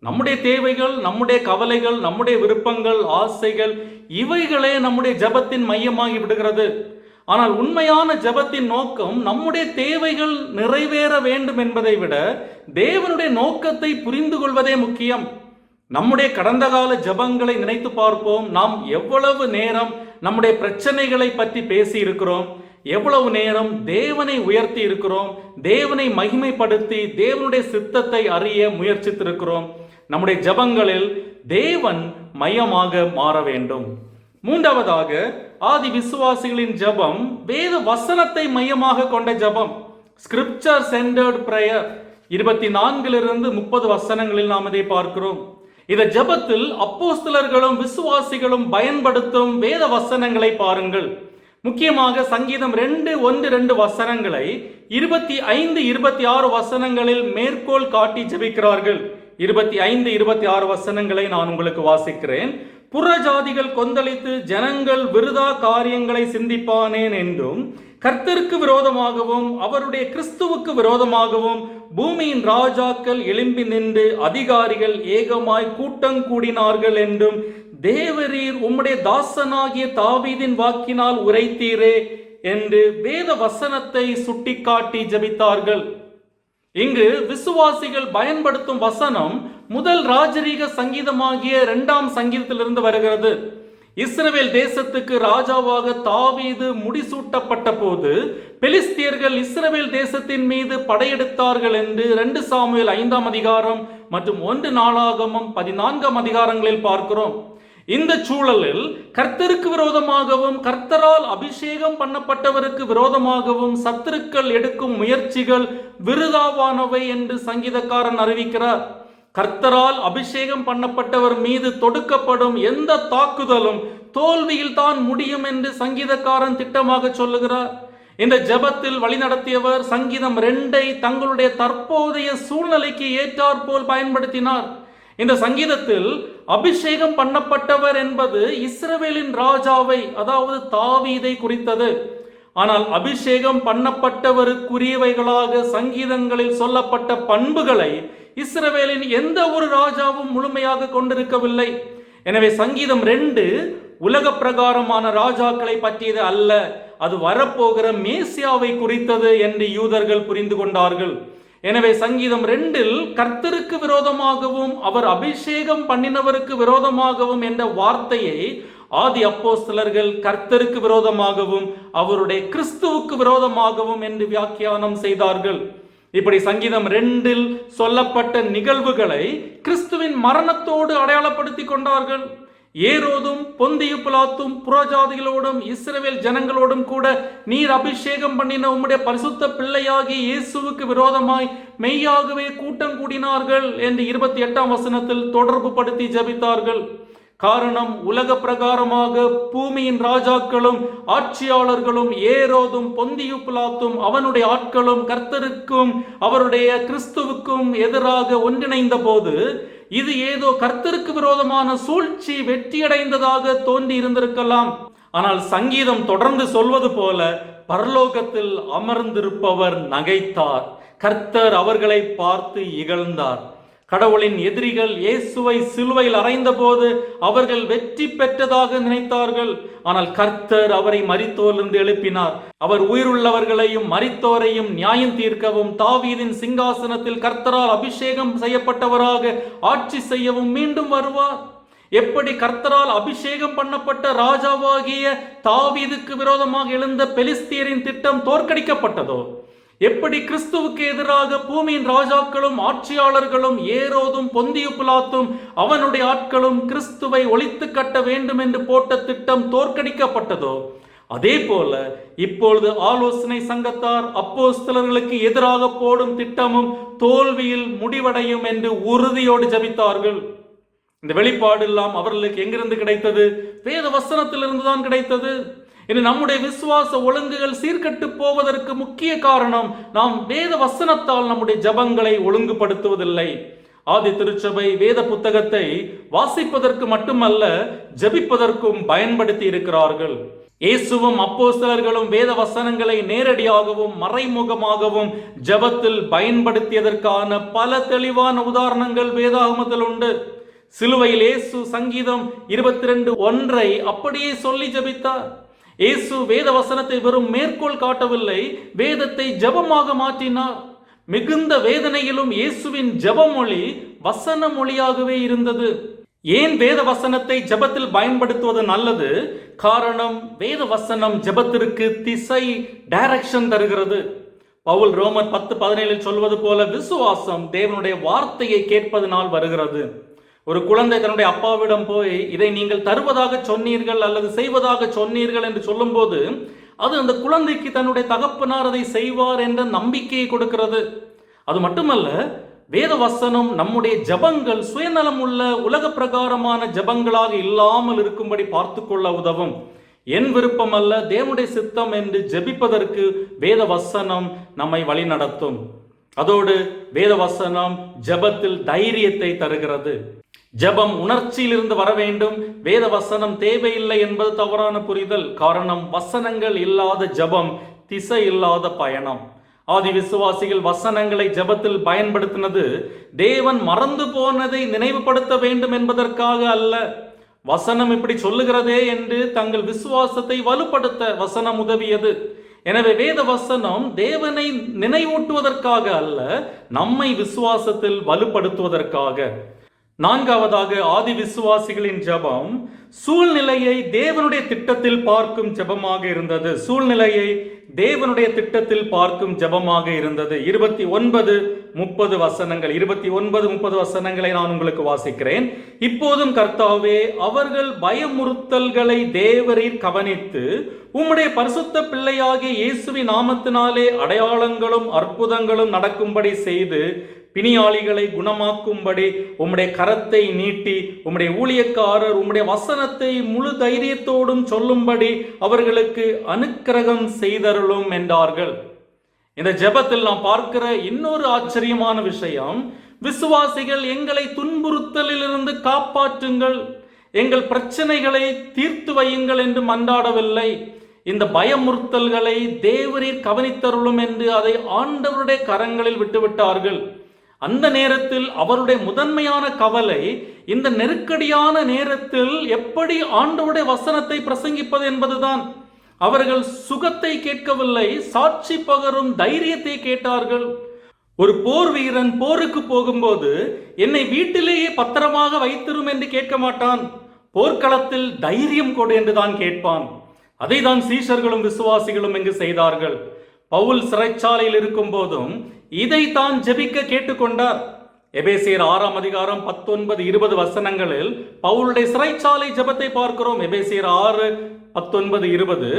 நம்முடைய தேவைகள், நம்முடைய கவலைகள், நம்முடைய விருப்பங்கள், ஆசைகள், இவைகளே நம்முடைய ஜெபத்தின் மையமாகி விடுகிறது. ஆனால் உண்மையான ஜெபத்தின் நோக்கம் நம்முடைய தேவைகள் நிறைவேற வேண்டும் என்பதை விட தேவனுடைய நோக்கத்தை புரிந்து கொள்வதே முக்கியம். நம்முடைய கடந்த கால ஜெபங்களை நினைத்து பார்ப்போம். நாம் எவ்வளவு நேரம் நம்முடைய பிரச்சனைகளை பற்றி பேசி இருக்கிறோம், எவ்வளவு நேரம் தேவனை உயர்த்தி இருக்கிறோம், தேவனை மகிமைப்படுத்தி தேவனுடைய சித்தத்தை அறிய முயற்சித்திருக்கிறோம். நம்முடைய ஜெபங்களில் தேவன் மையமாக மாற வேண்டும். 3ஆவதாக, ஆதி விசுவாசிகளின் ஜெபம் வேத வசனத்தை மையமாக கொண்ட ஜெபம், ஸ்கிரிப்சர் சென்டர்ட் பிரேயர். 24 30 வசனங்களில் நாம் இதை பார்க்கிறோம். இந்த ஜெபத்தில் அப்போஸ்தலர்களும் விசுவாசிகளும் பயன்படுத்தும் வேத வசனங்களை பாருங்கள். முக்கியமாக சங்கீதம் 2:1-2 வசனங்களை 25 26 வசனங்களில் மேற்கோள் காட்டி ஜெபிக்கிறார்கள். 25 26 வசனங்களை நான் உங்களுக்கு வாசிக்கிறேன். புறஜாதிகள் கொந்தளித்து ஜனங்கள் விருதா காரியங்களை சிந்திப்பானேன் என்றும், கர்த்தருக்கு விரோதமாகவும் அவருடைய கிறிஸ்துவுக்கு விரோதமாகவும் பூமியின் ராஜாக்கள் எழும்பி நின்று அதிகாரிகள் ஏகமாய் கூட்டம் கூடினார்கள் என்றும் தேவரீர் உம்முடைய தாசனாகிய தாவீதின் வாக்கினால் உரைத்தீரே என்று வேத வசனத்தை சுட்டிக்காட்டி ஜெபித்தார்கள். இங்கு விசுவாசிகள் பயன்படுத்தும் வசனம் முதல் ராஜரீக சங்கீதமாகிய 2ஆம் சங்கீதத்திலிருந்து வருகிறது. இஸ்ரவேல் தேசத்துக்கு ராஜாவாக தாவீது முடிசூட்டப்பட்ட போது பெலிஸ்தியர்கள் இஸ்ரவேல் தேசத்தின் மீது படையெடுத்தார்கள் என்று 2 சாமுவேல் 5ஆம் அதிகாரம் மற்றும் 1 நாளாகமம் 14ஆம் அதிகாரங்களில் பார்க்கிறோம். இந்த சூழலில் கர்த்தருக்கு விரோதமாகவும் கர்த்தரால் அபிஷேகம் பண்ணப்பட்டவருக்கு விரோதமாகவும் சத்துருக்கள் எடுக்கும் முயற்சிகள் விருதாவானவை என்று சங்கீதக்காரன் அறிவிக்கிறார். கர்த்தரால் அபிஷேகம் பண்ணப்பட்டவர் மீது தொடுக்கப்படும் எந்த தாக்குதலும் தோல்வியில் தான் முடியும் என்று சங்கீதக்காரன் திட்டமாக சொல்லுகிறார். இந்த ஜெபத்தில் வழிநடத்தியவர் சங்கீதம் 2ஐ தங்களுடைய தற்போதைய சூழ்நிலைக்கு ஏற்றாற்போல் பயன்படுத்தினார். இந்த சங்கீதத்தில் அபிஷேகம் பண்ணப்பட்டவர் என்பது இஸ்ரவேலின் ராஜாவை, அதாவது தாவீதை குறித்தது. ஆனால் அபிஷேகம் பண்ணப்பட்டவருக்குரியவைகளாக சங்கீதங்களில் சொல்லப்பட்ட பண்புகளை இஸ்ரவேலின் எந்த ஒரு ராஜாவும் முழுமையாக கொண்டிருக்கவில்லை. எனவே சங்கீதம் 2 உலக பிரகாரமான ராஜாக்களை பற்றியது அல்ல, அது வரப்போகிற மேசியாவை குறித்தது என்று யூதர்கள் புரிந்து கொண்டார்கள். எனவே சங்கீதம் 2இல் கர்த்தருக்கு விரோதமாகவும் அவர் அபிஷேகம் பண்ணினவருக்கு விரோதமாகவும் என்ற வார்த்தையை ஆதி அப்போஸ்தலர்கள் கர்த்தருக்கு விரோதமாகவும் அவருடைய கிறிஸ்துவுக்கு விரோதமாகவும் என்று வியாக்கியானம் செய்தார்கள். இப்படி சங்கீதம் 2இல் சொல்லப்பட்ட நிகழ்வுகளை கிறிஸ்துவின் மரணத்தோடு அடையாளப்படுத்தி கொண்டார்கள். ஏரோதும் பொந்தியு பிலாத்தும் புறஜாதிகளோடும் இஸ்ரவேல் ஜனங்களோடும் கூட நீர் அபிஷேகம் பண்ணின உம்முடைய பரிசுத்த பிள்ளையாகி இயேசுவுக்கு விரோதமாய் மெய்யாகவே கூட்டம் கூடினார்கள் என்று 28ஆம் வசனத்தில் தொடர்பு படுத்தி ஜெபித்தார்கள். காரணம், உலக பிரகாரமாக பூமியின் ராஜாக்களும் ஆட்சியாளர்களும் ஏரோதும் பொந்தியு பிலாத்தும் அவனுடைய ஆட்களும் கர்த்தருக்கும் அவருடைய கிறிஸ்துவுக்கும் எதிராக ஒன்றிணைந்த போது இது ஏதோ கர்த்தருக்கு விரோதமான சூழ்ச்சி வெற்றியடைந்ததாக தோன்றி இருந்திருக்கலாம். ஆனால் சங்கீதம் தொடர்ந்து சொல்வது போல பரலோகத்தில் அமர்ந்திருப்பவர் நகைத்தார், கர்த்தர் அவர்களை பார்த்து இகழ்ந்தார். கடவுளின் எதிரிகள் இயேசுவை சிலுவையில் அறைந்தபோது அவர்கள் வெற்றி பெற்றதாக நினைத்தார்கள். ஆனால் கர்த்தர் அவரை மரித்தோரிலிருந்து எழுப்பினார். அவர் உயிருள்ளவர்களையும் மரித்தோரையும் நியாயம் தீர்க்கவும், தாவீதின் சிங்காசனத்தில் கர்த்தரால் அபிஷேகம் செய்யப்பட்டவராக ஆட்சி செய்யவும் மீண்டும் வருவார். எப்படி கர்த்தரால் அபிஷேகம் பண்ணப்பட்ட ராஜாவாகிய தாவீதுக்கு விரோதமாக எழுந்த பெலிஸ்தியரின் திட்டம் தோற்கடிக்கப்பட்டதோ, எப்படி கிறிஸ்துவுக்கு எதிராக பூமியின் ராஜாக்களும் ஆட்சியாளர்களும் ஏரோதும் பொந்தியு பிலாத்தும் அவனுடைய ஆட்களும் கிறிஸ்துவை ஒழித்து கட்ட வேண்டும் என்று போட்ட திட்டம் தோற்கடிக்கப்பட்டதோ, அதே போல இப்பொழுது ஆலோசனை சங்கத்தார் அப்போஸ்தலர்களுக்கு எதிராக போடும் திட்டமும் தோல்வியில் முடிவடையும் என்று உறுதியோடு ஜெபித்தார்கள். இந்த வெளிப்பாடு எல்லாம் அவர்களுக்கு எங்கிருந்து கிடைத்தது? வேத வசனத்திலிருந்து தான் கிடைத்தது. இனி நம்முடைய விசுவாச ஒழுங்குகள் சீர்கட்டு போவதற்கு முக்கிய காரணம் நாம் வேத வசனத்தால் நம்முடைய ஜபங்களை ஒழுங்குபடுத்துவதில்லை. ஆதி திருச்சபை வேத புத்தகத்தை வாசிப்பதற்கு மட்டுமல்ல, ஜபிப்பதற்கும் பயன்படுத்தி இருக்கிறார்கள். இயேசுவும் அப்போஸ்தலர்களும் வேத வசனங்களை நேரடியாகவும் மறைமுகமாகவும் ஜபத்தில் பயன்படுத்தியதற்கான பல தெளிவான உதாரணங்கள் வேதாகமத்தில் உண்டு. சிலுவையில் இயேசு சங்கீதம் 22:1 அப்படியே சொல்லி ஜபித்தார். இயேசு வேத வசனத்தை வெறும் மேற்கோள் காட்டவில்லை, வேதத்தை ஜபமாக மாற்றினார். மிகுந்த வேதனையிலும் இயேசுவின் ஜபமொழி வசன மொழியாகவே இருந்தது. ஏன் வேத வசனத்தை ஜபத்தில் பயன்படுத்துவது நல்லது? காரணம், வேத வசனம் ஜபத்திற்கு திசை, டைரக்ஷன் தருகிறது. பவுல் ரோமர் 10:17 சொல்வது போல, விசுவாசம் தேவனுடைய வார்த்தையை கேட்பதனால் வருகிறது. ஒரு குழந்தை தன்னுடைய அப்பாவிடம் போய் இதை நீங்கள் தருவதாக சொன்னீர்கள் அல்லது செய்வதாக சொன்னீர்கள் என்று சொல்லும் போது அது அந்த குழந்தைக்கு தன்னுடைய தகப்பனார் அதை செய்வார் என்ற நம்பிக்கையை கொடுக்கிறது. அது மட்டுமல்ல, வேத வசனம் நம்முடைய ஜபங்கள் சுயநலம் உள்ள உலக பிரகாரமான ஜபங்களாக இல்லாமல் இருக்கும்படி பார்த்து கொள்ள உதவும். என் விருப்பம் அல்ல, தேவனுடைய சித்தம் என்று ஜெபிப்பதற்கு வேத வசனம் நம்மை வழி நடத்தும். அதோடு வேத வசனம் ஜபத்தில் தைரியத்தை தருகிறது. ஜபம் உணர்ச்சியிலிருந்து வர வேண்டும், வேத வசனம் தேவையில்லை என்பது தவறான புரிதல். காரணம், வசனங்கள் இல்லாத ஜபம் திசை இல்லாத பயணம். ஆதி விசுவாசிகள் வசனங்களை ஜபத்தில் பயன்படுத்தினது தேவன் மறந்து போனதை நினைவுபடுத்த வேண்டும் என்பதற்காக அல்ல. வசனம் இப்படி சொல்லுகிறதே என்று தங்கள் விசுவாசத்தை வலுப்படுத்த வசனம் உதவியது. எனவே வேத வசனம் தேவனை நினைவூட்டுவதற்காக அல்ல, நம்மை விசுவாசத்தில் வலுப்படுத்துவதற்காக. நான்காவதாக, ஆதி விசுவாசிகளின் ஜபம் சூழ்நிலையை தேவனுடைய திட்டத்தில் பார்க்கும் ஜபமாக இருந்தது. சூழ்நிலையை தேவனுடைய திட்டத்தில் பார்க்கும் ஜபமாக இருந்தது. 29-30 வசனங்கள், 29-30 வசனங்களை நான் உங்களுக்கு வாசிக்கிறேன். இப்போதும் கர்த்தாவே, அவர்கள் பயமுறுத்தல்களை தேவரீர் கவனித்து உம்முடைய பரிசுத்த பிள்ளையாகிய இயேசுவின் நாமத்தினாலே அடையாளங்களும் அற்புதங்களும் நடக்கும்படி செய்து பிணியாளிகளை குணமாக்கும்படி உம்முடைய கரத்தை நீட்டி உம்முடைய ஊழியக்காரர் உம்முடைய வசனத்தை முழு தைரியத்தோடும் சொல்லும்படி அவர்களுக்கு அனுக்கிரகம் செய்தருளும் என்றார்கள். இந்த ஜெபத்தில் நாம் பார்க்கிற இன்னொரு ஆச்சரியமான விஷயம், விசுவாசிகள் எங்களை துன்புறுத்தலிலிருந்து காப்பாற்றுங்கள், எங்கள் பிரச்சனைகளை தீர்த்து வையுங்கள் என்று மன்றாடவில்லை. இந்த பயமுறுத்தல்களை தேவரீர் கவனித்தருளும் என்று அதை ஆண்டவருடைய கரங்களில் விட்டுவிட்டார்கள். அந்த நேரத்தில் அவருடைய முதன்மையான கவலை இந்த நெருக்கடியான நேரத்தில் எப்படி ஆண்டவருடைய வசனத்தை பிரசங்கிப்பது என்பதுதான். அவர்கள் சுகத்தை கேட்கவில்லை, சாட்சி பகரும் தைரியத்தை கேட்டார்கள். ஒரு போர் வீரன் போருக்கு போகும்போது என்னை வீட்டிலேயே பத்திரமாக வைத்திரும் என்று கேட்க மாட்டான், போர்க்களத்தில் தைரியம் கொடு என்றுதான் கேட்பான். அதை தான் சீஷர்களும் விசுவாசிகளும் இங்கு செய்தார்கள். பவுல் சிறைச்சாலையில் இருக்கும் போதும் இதைத்தான் ஜெபிக்க கேட்டுக்கொண்டார். எபேசியர் 6:19-20 வசனங்களில் பவுலுடைய சிறைச்சாலை ஜெபத்தை பார்க்கிறோம். எபேசியர் 6:19-20,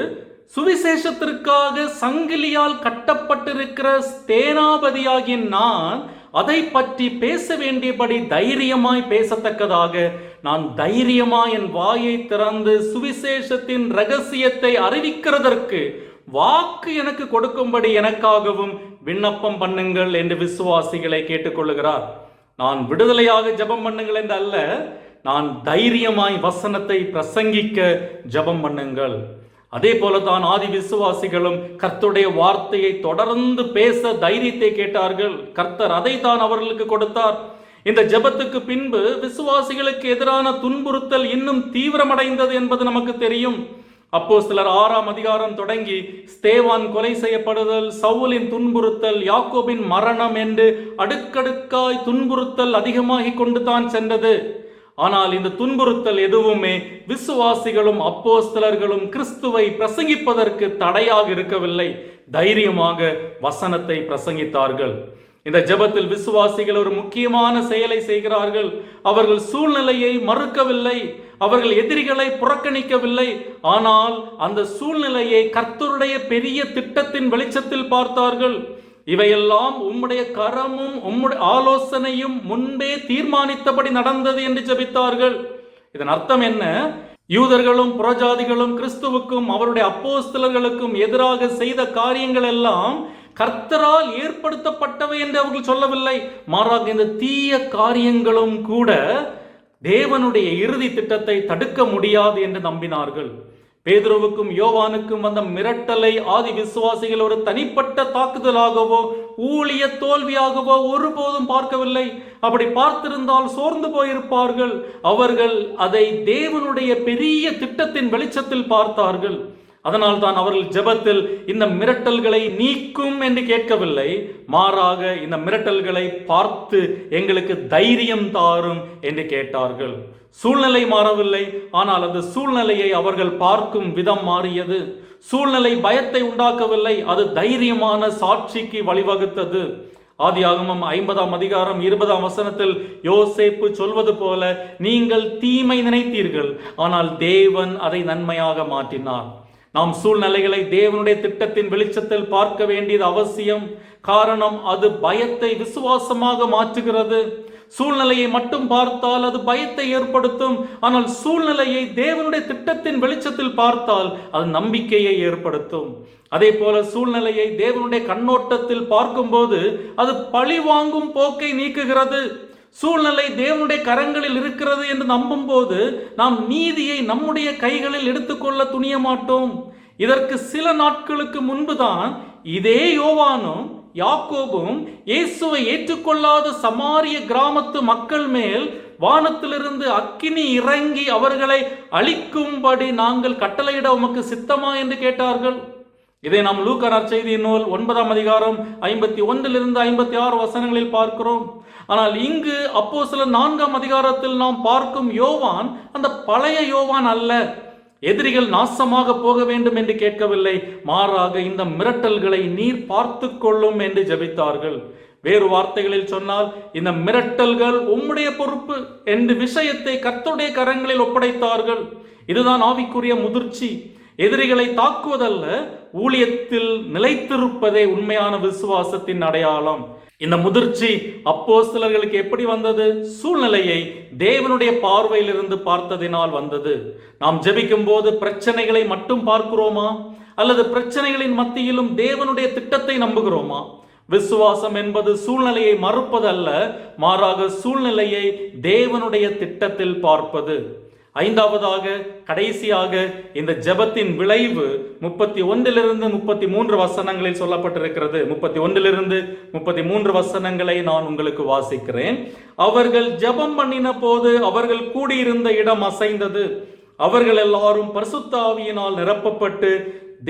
சுவிசேஷத்திற்காக சங்கிலியால் கட்டப்பட்டிருக்கிற ஸ்தேனாபதியாகிய நான் அதை பற்றி பேச வேண்டியபடி தைரியமாய் பேசத்தக்கதாக நான் தைரியமாய் என் வாயை திறந்து சுவிசேஷத்தின் இரகசியத்தை அறிவிக்கிறதற்கு வாக்கு எனக்கு கொடுக்கும்படி எனக்காகவும் விண்ணப்பம் பண்ணுங்கள் என்று விசுவாசிகளை கேட்டுக்கொள்ளுகிறார். நான் விடுதலையாக ஜெபம் பண்ணுங்கள் என்று அல்ல, நான் தைரியமாய் வசனத்தை பிரசங்கிக்க ஜெபம் பண்ணுங்கள். அதே போலதான் ஆதி விசுவாசிகளும் கர்த்தருடைய வார்த்தையை தொடர்ந்து பேச தைரியத்தை கேட்டார்கள். கர்த்தர் அதை தான் அவர்களுக்கு கொடுத்தார். இந்த ஜெபத்துக்கு பின்பு விசுவாசிகளுக்கு எதிரான துன்புறுத்தல் இன்னும் தீவிரமடைந்தது என்பது நமக்கு தெரியும். அப்போஸ்தலர் 6ஆம் அதிகாரம் தொடங்கி ஸ்தேவான் கொலை செய்யப்படுதல், சவுலின் துன்புறுத்தல், யாக்கோபின் மரணம் என்று அடுக்கடுக்காய் துன்புறுத்தல் அதிகமாகிக் கொண்டு தான் சென்றது. ஆனால் இந்த துன்புறுத்தல் எதுவுமே விசுவாசிகளும் அப்போஸ்தலர்களும் கிறிஸ்துவை பிரசங்கிப்பதற்கு தடையாக இருக்கவில்லை. தைரியமாக வசனத்தை பிரசங்கித்தார்கள். இந்த ஜெபத்தில் விசுவாசிகள் ஒரு முக்கியமான செயலை செய்கிறார்கள். அவர்கள் சூழ்நிலையை மறுக்கவில்லை, அவர்கள் எதிரிகளை புறக்கணிக்கவில்லை. ஆனால் அந்த சூழ்நிலையை கர்த்தருடைய பெரிய திட்டத்தின் வெளிச்சத்தில் பார்த்தார்கள். இவையெல்லாம் உம்முடைய கரமும் உம்முடைய ஆலோசனையும் முன்பே தீர்மானித்தபடி நடந்தது என்று ஜெபித்தார்கள். இதன் அர்த்தம் என்ன? யூதர்களும் புறஜாதிகளும் கிறிஸ்துவுக்கும் அவருடைய அப்போஸ்தலர்களுக்கும் எதிராக செய்த காரியங்கள் எல்லாம் கர்த்தரால் ஏற்படுத்தப்பட்டவை என்று அவர்கள் சொல்லவில்லை. மாறாக இந்த தீய காரியங்களும் கூட தேவனுடைய இறுதி திட்டத்தை தடுக்க முடியாது என்று நம்பினார்கள். பேதுருவுக்கும் யோவானுக்கும் வந்த மிரட்டலை ஆதி விசுவாசிகள் ஒரு தனிப்பட்ட தாக்குதலாகவோ ஊழிய தோல்வியாகவோ ஒருபோதும் பார்க்கவில்லை. அப்படி பார்த்திருந்தால் சோர்ந்து போயிருப்பார்கள். அவர்கள் அதை தேவனுடைய பெரிய திட்டத்தின் வெளிச்சத்தில் பார்த்தார்கள். அதனால் தான் அவர்கள் ஜெபத்தில் இந்த மிரட்டல்களை நீக்கும் என்று கேட்கவில்லை, மாறாக இந்த மிரட்டல்களை பார்த்து எங்களுக்கு தைரியம் தாரும் என்று கேட்டார்கள். சூழ்நிலை மாறவில்லை, ஆனால் அந்த சூழ்நிலையை அவர்கள் பார்க்கும் விதம் மாறியது. சூழ்நிலை பயத்தை உண்டாக்கவில்லை, அது தைரியமான சாட்சிக்கு வழிவகுத்தது. ஆதியாகமம் 50ஆம் அதிகாரம் 20ஆம் வசனத்தில் யோசேப்பு சொல்வது போல, நீங்கள் தீமை நினைத்தீர்கள், ஆனால் தேவன் அதை நன்மையாக மாற்றினார். நாம் சூழ்நிலைகளை தேவனுடைய திட்டத்தின் வெளிச்சத்தில் பார்க்க வேண்டியது அவசியம். காரணம், அது பயத்தை விசுவாசமாக மாற்றுகிறது. சூழ்நிலையை மட்டும் பார்த்தால் அது பயத்தை ஏற்படுத்தும். ஆனால் சூழ்நிலையை தேவனுடைய திட்டத்தின் வெளிச்சத்தில் பார்த்தால் அது நம்பிக்கையை ஏற்படுத்தும். அதே போல சூழ்நிலையை தேவனுடைய கண்ணோட்டத்தில் பார்க்கும்போது அது பழி வாங்கும் போக்கை நீக்குகிறது. சூழ்நிலை தேவனுடைய கரங்களில் இருக்கிறது என்று நம்பும் போது நாம் நீதியை நம்முடைய கைகளில் எடுத்துக்கொள்ள துணிய மாட்டோம். இதற்கு சில நாட்களுக்கு முன்புதான் இதே யோவானும் யாக்கோபும் இயேசுவை ஏற்றுக்கொள்ளாத சமாரிய கிராமத்து மக்கள் மேல் வானத்திலிருந்து அக்கினி இறங்கி அவர்களை அழிக்கும்படி நாங்கள் கட்டளையிட உமக்கு சித்தமா என்று கேட்டார்கள். இதை நாம் லூக்கா நற்செய்தியின் நூல் 9ஆம் அதிகாரம் 51 56 வசனங்களில் பார்க்கிறோம். ஆனால் இங்கு அப்போஸ்தலர் 4ஆம் அதிகாரத்தில் நாம் பார்க்கும் யோவான் அந்த பழைய யோவான் அல்ல. எதிரிகள் நாசமாக போக வேண்டும் என்று கேட்கவில்லை, மாறாக இந்த மிரட்டல்களை நீர் பார்த்து கொள்ளும் என்று ஜெபித்தார்கள். வேறு வார்த்தைகளில் சொன்னால், இந்த மிரட்டல்கள் உம்முடைய பொறுப்பு என்று விஷயத்தை கர்த்தருடைய கரங்களில் ஒப்படைத்தார்கள். இதுதான் ஆவிக்குரிய முதிர்ச்சி. எதிரிகளை தாக்குவதல்ல, ஊழியத்தில் நிலைத்திருப்பதே உண்மையான விசுவாசத்தின் அடையாளம். இந்த முதிர்ச்சி அப்போஸ்தலர்களுக்கு எப்படி வந்தது? சூழ்நிலையை தேவனுடைய பார்வையிலிருந்து பார்த்ததினால் வந்தது. நாம் ஜெபிக்கும் போது பிரச்சனைகளை மட்டும் பார்க்கிறோமா, அல்லது பிரச்சனைகளின் மத்தியிலும் தேவனுடைய திட்டத்தை நம்புகிறோமா? விசுவாசம் என்பது சூழ்நிலையை மறுப்பதல்ல, மாறாக சூழ்நிலையை தேவனுடைய திட்டத்தில் பார்ப்பது. ஐந்தாவதாக, கடைசியாக, இந்த ஜெபத்தின் விளைவு 31 33 வசனங்களில் சொல்லப்பட்டிருக்கிறது. 31 33 வசனங்களை நான் உங்களுக்கு வாசிக்கிறேன். அவர்கள் ஜெபம் பண்ணின போது அவர்கள் கூடியிருந்த இடம் அசைந்தது. அவர்கள் எல்லாரும் பரிசுத்த ஆவியினால் நிரப்பப்பட்டு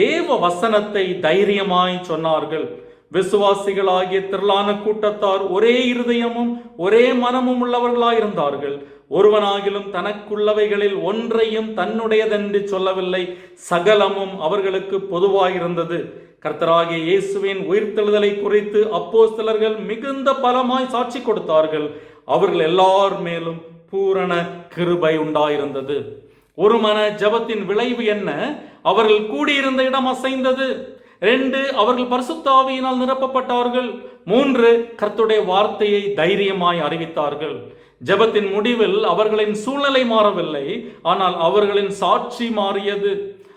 தேவ வசனத்தை தைரியமாய் சொன்னார்கள். விசுவாசிகளாகிய திரளான கூட்டத்தார் ஒரே இருதயமும் ஒரே மனமும் உள்ளவர்களாயிருந்தார்கள். ஒருவனாகிலும் தனக்குள்ளவைகளில் ஒன்றையும் தன்னுடையதென்று சொல்லவில்லை, சகலமும் அவர்களுக்கு பொதுவாயிருந்தது. கர்த்தராகிய இயேசுவின் உயிர்த்தெழுதலை குறித்து அப்போஸ்தலர்கள் மிகுந்த பலமாய் சாட்சி கொடுத்தார்கள். அவர்கள் எல்லார் மேலும் பூரண கிருபை உண்டாயிருந்தது. ஒரு மன ஜெபத்தின் விளைவு என்ன? அவர்கள் கூடியிருந்த இடம் அசைந்தது. 2, அவர்கள் பரிசுத்த ஆவியினால் நிரப்பப்பட்டார்கள். 3, கர்த்தருடைய வார்த்தையை தைரியமாய் அறிவித்தார்கள். ஜெபத்தின் முடிவில் அவர்களின் சூழ்நிலை மாறவில்லை, ஆனால் அவர்களின் சாட்சி மாறியது.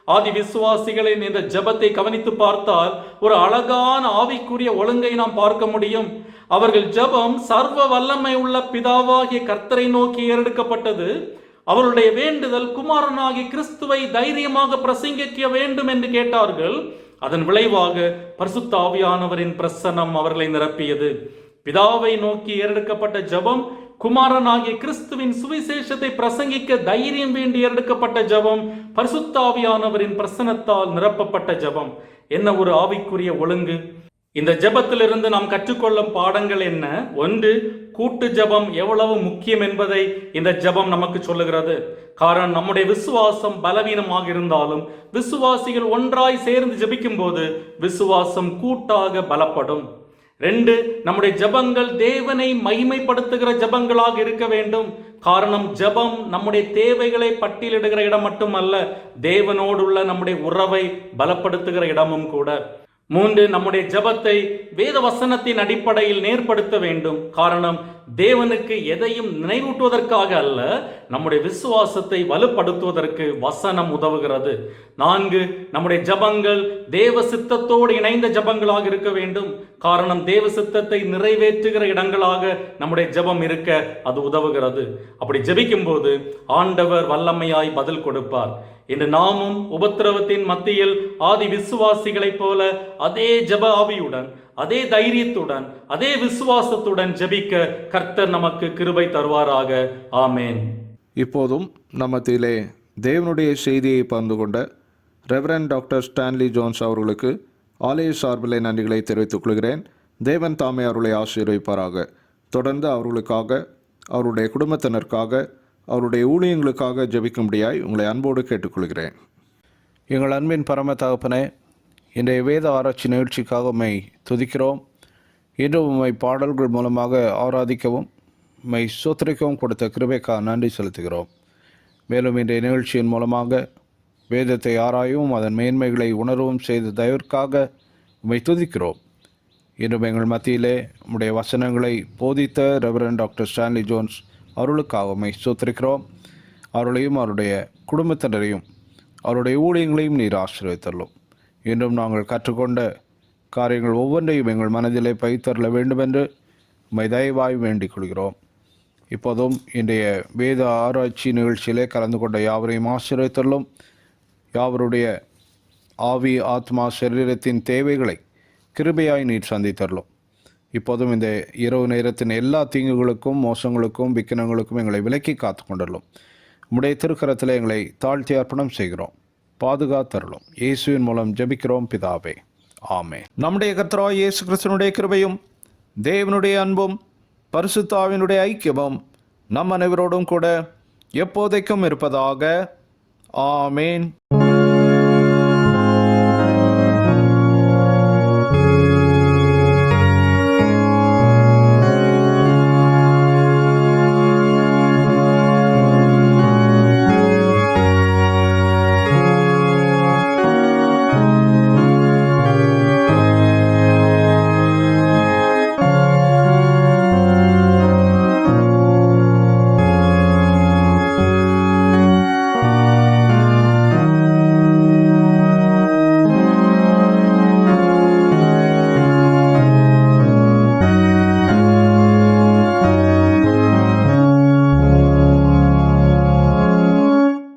ஆதி விசுவாசிகளின் இந்த ஜெபத்தை கவனித்து பார்த்தால் ஒரு அழகான ஆவிக்குரிய ஒழுங்கை நாம் பார்க்க முடியும். அவர்கள் ஜெபம் சர்வ வல்லமை உள்ள பிதாவாகிய கர்த்தரை நோக்கி ஏறெடுக்கப்பட்டது. அவருடைய வேண்டுதல் குமாரனாகிய கிறிஸ்துவை தைரியமாக பிரசங்கிக்க வேண்டும் என்று கேட்டார்கள். அதன் விளைவாக பரிசுத்த ஆவியானவரின் பிரசன்னம் அவர்களை நிரப்பியது. பிதாவை நோக்கி ஏறெடுக்கப்பட்ட ஜெபம் குமாரனாகிய கிறிஸ்துவின் சுவிசேஷத்தை பிரசங்கிக்க தைரியம் வேண்டி எடுக்கப்பட்ட ஜெபம், பரிசுத்த ஆவியானவரின் பிரசன்னத்தால் நிரப்பப்பட்ட ஜெபம். என்ன ஒரு ஆவிக்குரிய ஒழுங்கு! இந்த ஜெபத்திலிருந்து நாம் கற்றுக்கொள்ளும் பாடங்கள் என்ன? ஒன்று, கூட்டு ஜெபம் எவ்வளவு முக்கியம் என்பதை இந்த ஜெபம் நமக்கு சொல்லுகிறது. காரணம், நம்முடைய விசுவாசம் பலவீனமாக இருந்தாலும் விசுவாசிகள் ஒன்றாய் சேர்ந்து ஜெபிக்கும் போது விசுவாசம் கூட்டாக பலப்படும். 2, நம்முடைய ஜெபங்கள் தேவனை மகிமைப்படுத்துகிற ஜெபங்களாக இருக்க வேண்டும். காரணம், ஜெபம் நம்முடைய தேவைகளை பட்டியலிடுகிற இடம் மட்டுமல்ல, தேவனோடுள்ள நம்முடைய உறவை பலப்படுத்துகிற இடமும் கூட. 3, நம்முடைய ஜெபத்தை வேத வசனத்தின் அடிப்படையில் நேர்படுத்த வேண்டும். காரணம், தேவனுக்கு எதையும் நினைவூட்டுவதற்காக அல்ல, நம்முடைய விசுவாசத்தை வலுப்படுத்துவதற்கு வசனம் உதவுகிறது. 4, நம்முடைய ஜெபங்கள் தேவ சித்தத்தோடு இணைந்த ஜெபங்களாக இருக்க வேண்டும். காரணம், தேவ சித்தத்தை நிறைவேற்றுகிற இடங்களாக நம்முடைய ஜெபம் இருக்க அது உதவுகிறது. அப்படி ஜெபிக்கும் போது ஆண்டவர் வல்லமையாய் பதில் கொடுப்பார். இன்று நாமும் உபத்திரவத்தின் மத்தியில் ஆதி விசுவாசிகளைப் போல அதே ஜெப ஆவியுடன், அதே தைரியத்துடன், அதே விசுவாசத்துடன் ஜெபிக்க கர்த்தர் நமக்கு கிருபை தருவாராக. ஆமேன். இப்போதும் நம்மத்திலே தேவனுடைய செய்தியை பகிர்ந்து கொண்ட ரெவரண்ட் டாக்டர் ஸ்டான்லி ஜோன்ஸ் அவர்களுக்கு ஆலய சார்பிலே நன்றிகளை தெரிவித்துக் கொள்கிறேன். தேவன் தாமே அவர்களை ஆசீர்வதிப்பாராக. தொடர்ந்து அவர்களுக்காக, அவருடைய குடும்பத்தினருக்காக, அவருடைய ஊழியங்களுக்காக ஜெபிக்கும்படியாய் உங்களை அன்போடு கேட்டுக்கொள்கிறேன். எங்கள் அன்பின் பரம தகப்பனே, இன்றைய வேத ஆராய்ச்சி நிகழ்ச்சிக்காக உம்மை துதிக்கிறோம். இன்று உம்மை பாடல்கள் மூலமாக ஆராதிக்கவும் உம்மை சோத்திரிக்கவும் கொடுத்த கிருபைக்காக நன்றி செலுத்துகிறோம். மேலும் இன்றைய நிகழ்ச்சியின் மூலமாக வேதத்தை ஆராயவும் அதன் மேன்மைகளை உணரவும் செய்த தயவிற்காக உம்மை துதிக்கிறோம். இன்றும் எங்கள் மத்தியிலே உம்முடைய வசனங்களை போதித்த ரெவரண்ட் டாக்டர் ஸ்டான்லி ஜோன்ஸ் அவர்களுக்காக உம்மை ஸ்தோத்திரிக்கிறோம். அவர்களையும் அவருடைய குடும்பத்தினரையும் அவருடைய ஊழியங்களையும் நீர் ஆசீர்வதித்தருளும். இன்றும் நாங்கள் கற்றுக்கொண்ட காரியங்கள் ஒவ்வொன்றையும் எங்கள் மனதிலே பயிர்த்தருள வேண்டும் என்று உம்மை தயவாய் வேண்டிக் கொள்கிறோம். இப்போதும் இன்றைய வேத ஆராய்ச்சி நிகழ்ச்சியிலே கலந்து கொண்ட யாவரையும் ஆசீர்வதித்தருளும். யாவருடைய ஆவி, ஆத்மா, சரீரத்தின் தேவைகளை கிருபையாய் நீர் சந்தித்தருளும். இப்போதும் இந்த இரவு நேரத்தின் எல்லா தீங்குகளுக்கும், மோசங்களுக்கும், விக்கினங்களுக்கும் எங்களை விலக்கி காத்து கொண்டுள்ளோம். உம்முடைய திருக்கரத்தில் எங்களை தாழ்த்தி அர்ப்பணம் செய்கிறோம். பாதுகாத்தருளும். இயேசுவின் மூலம் ஜெபிக்கிறோம் பிதாவே. ஆமென். நம்முடைய கர்த்தராகிய இயேசு கிறிஸ்துவினுடைய கிருபையும், தேவனுடைய அன்பும், பரிசுத்த ஆவியினுடைய ஐக்கியமும் நம் அனைவரோடும் கூட எப்போதைக்கும் இருப்பதாக. ஆமேன்.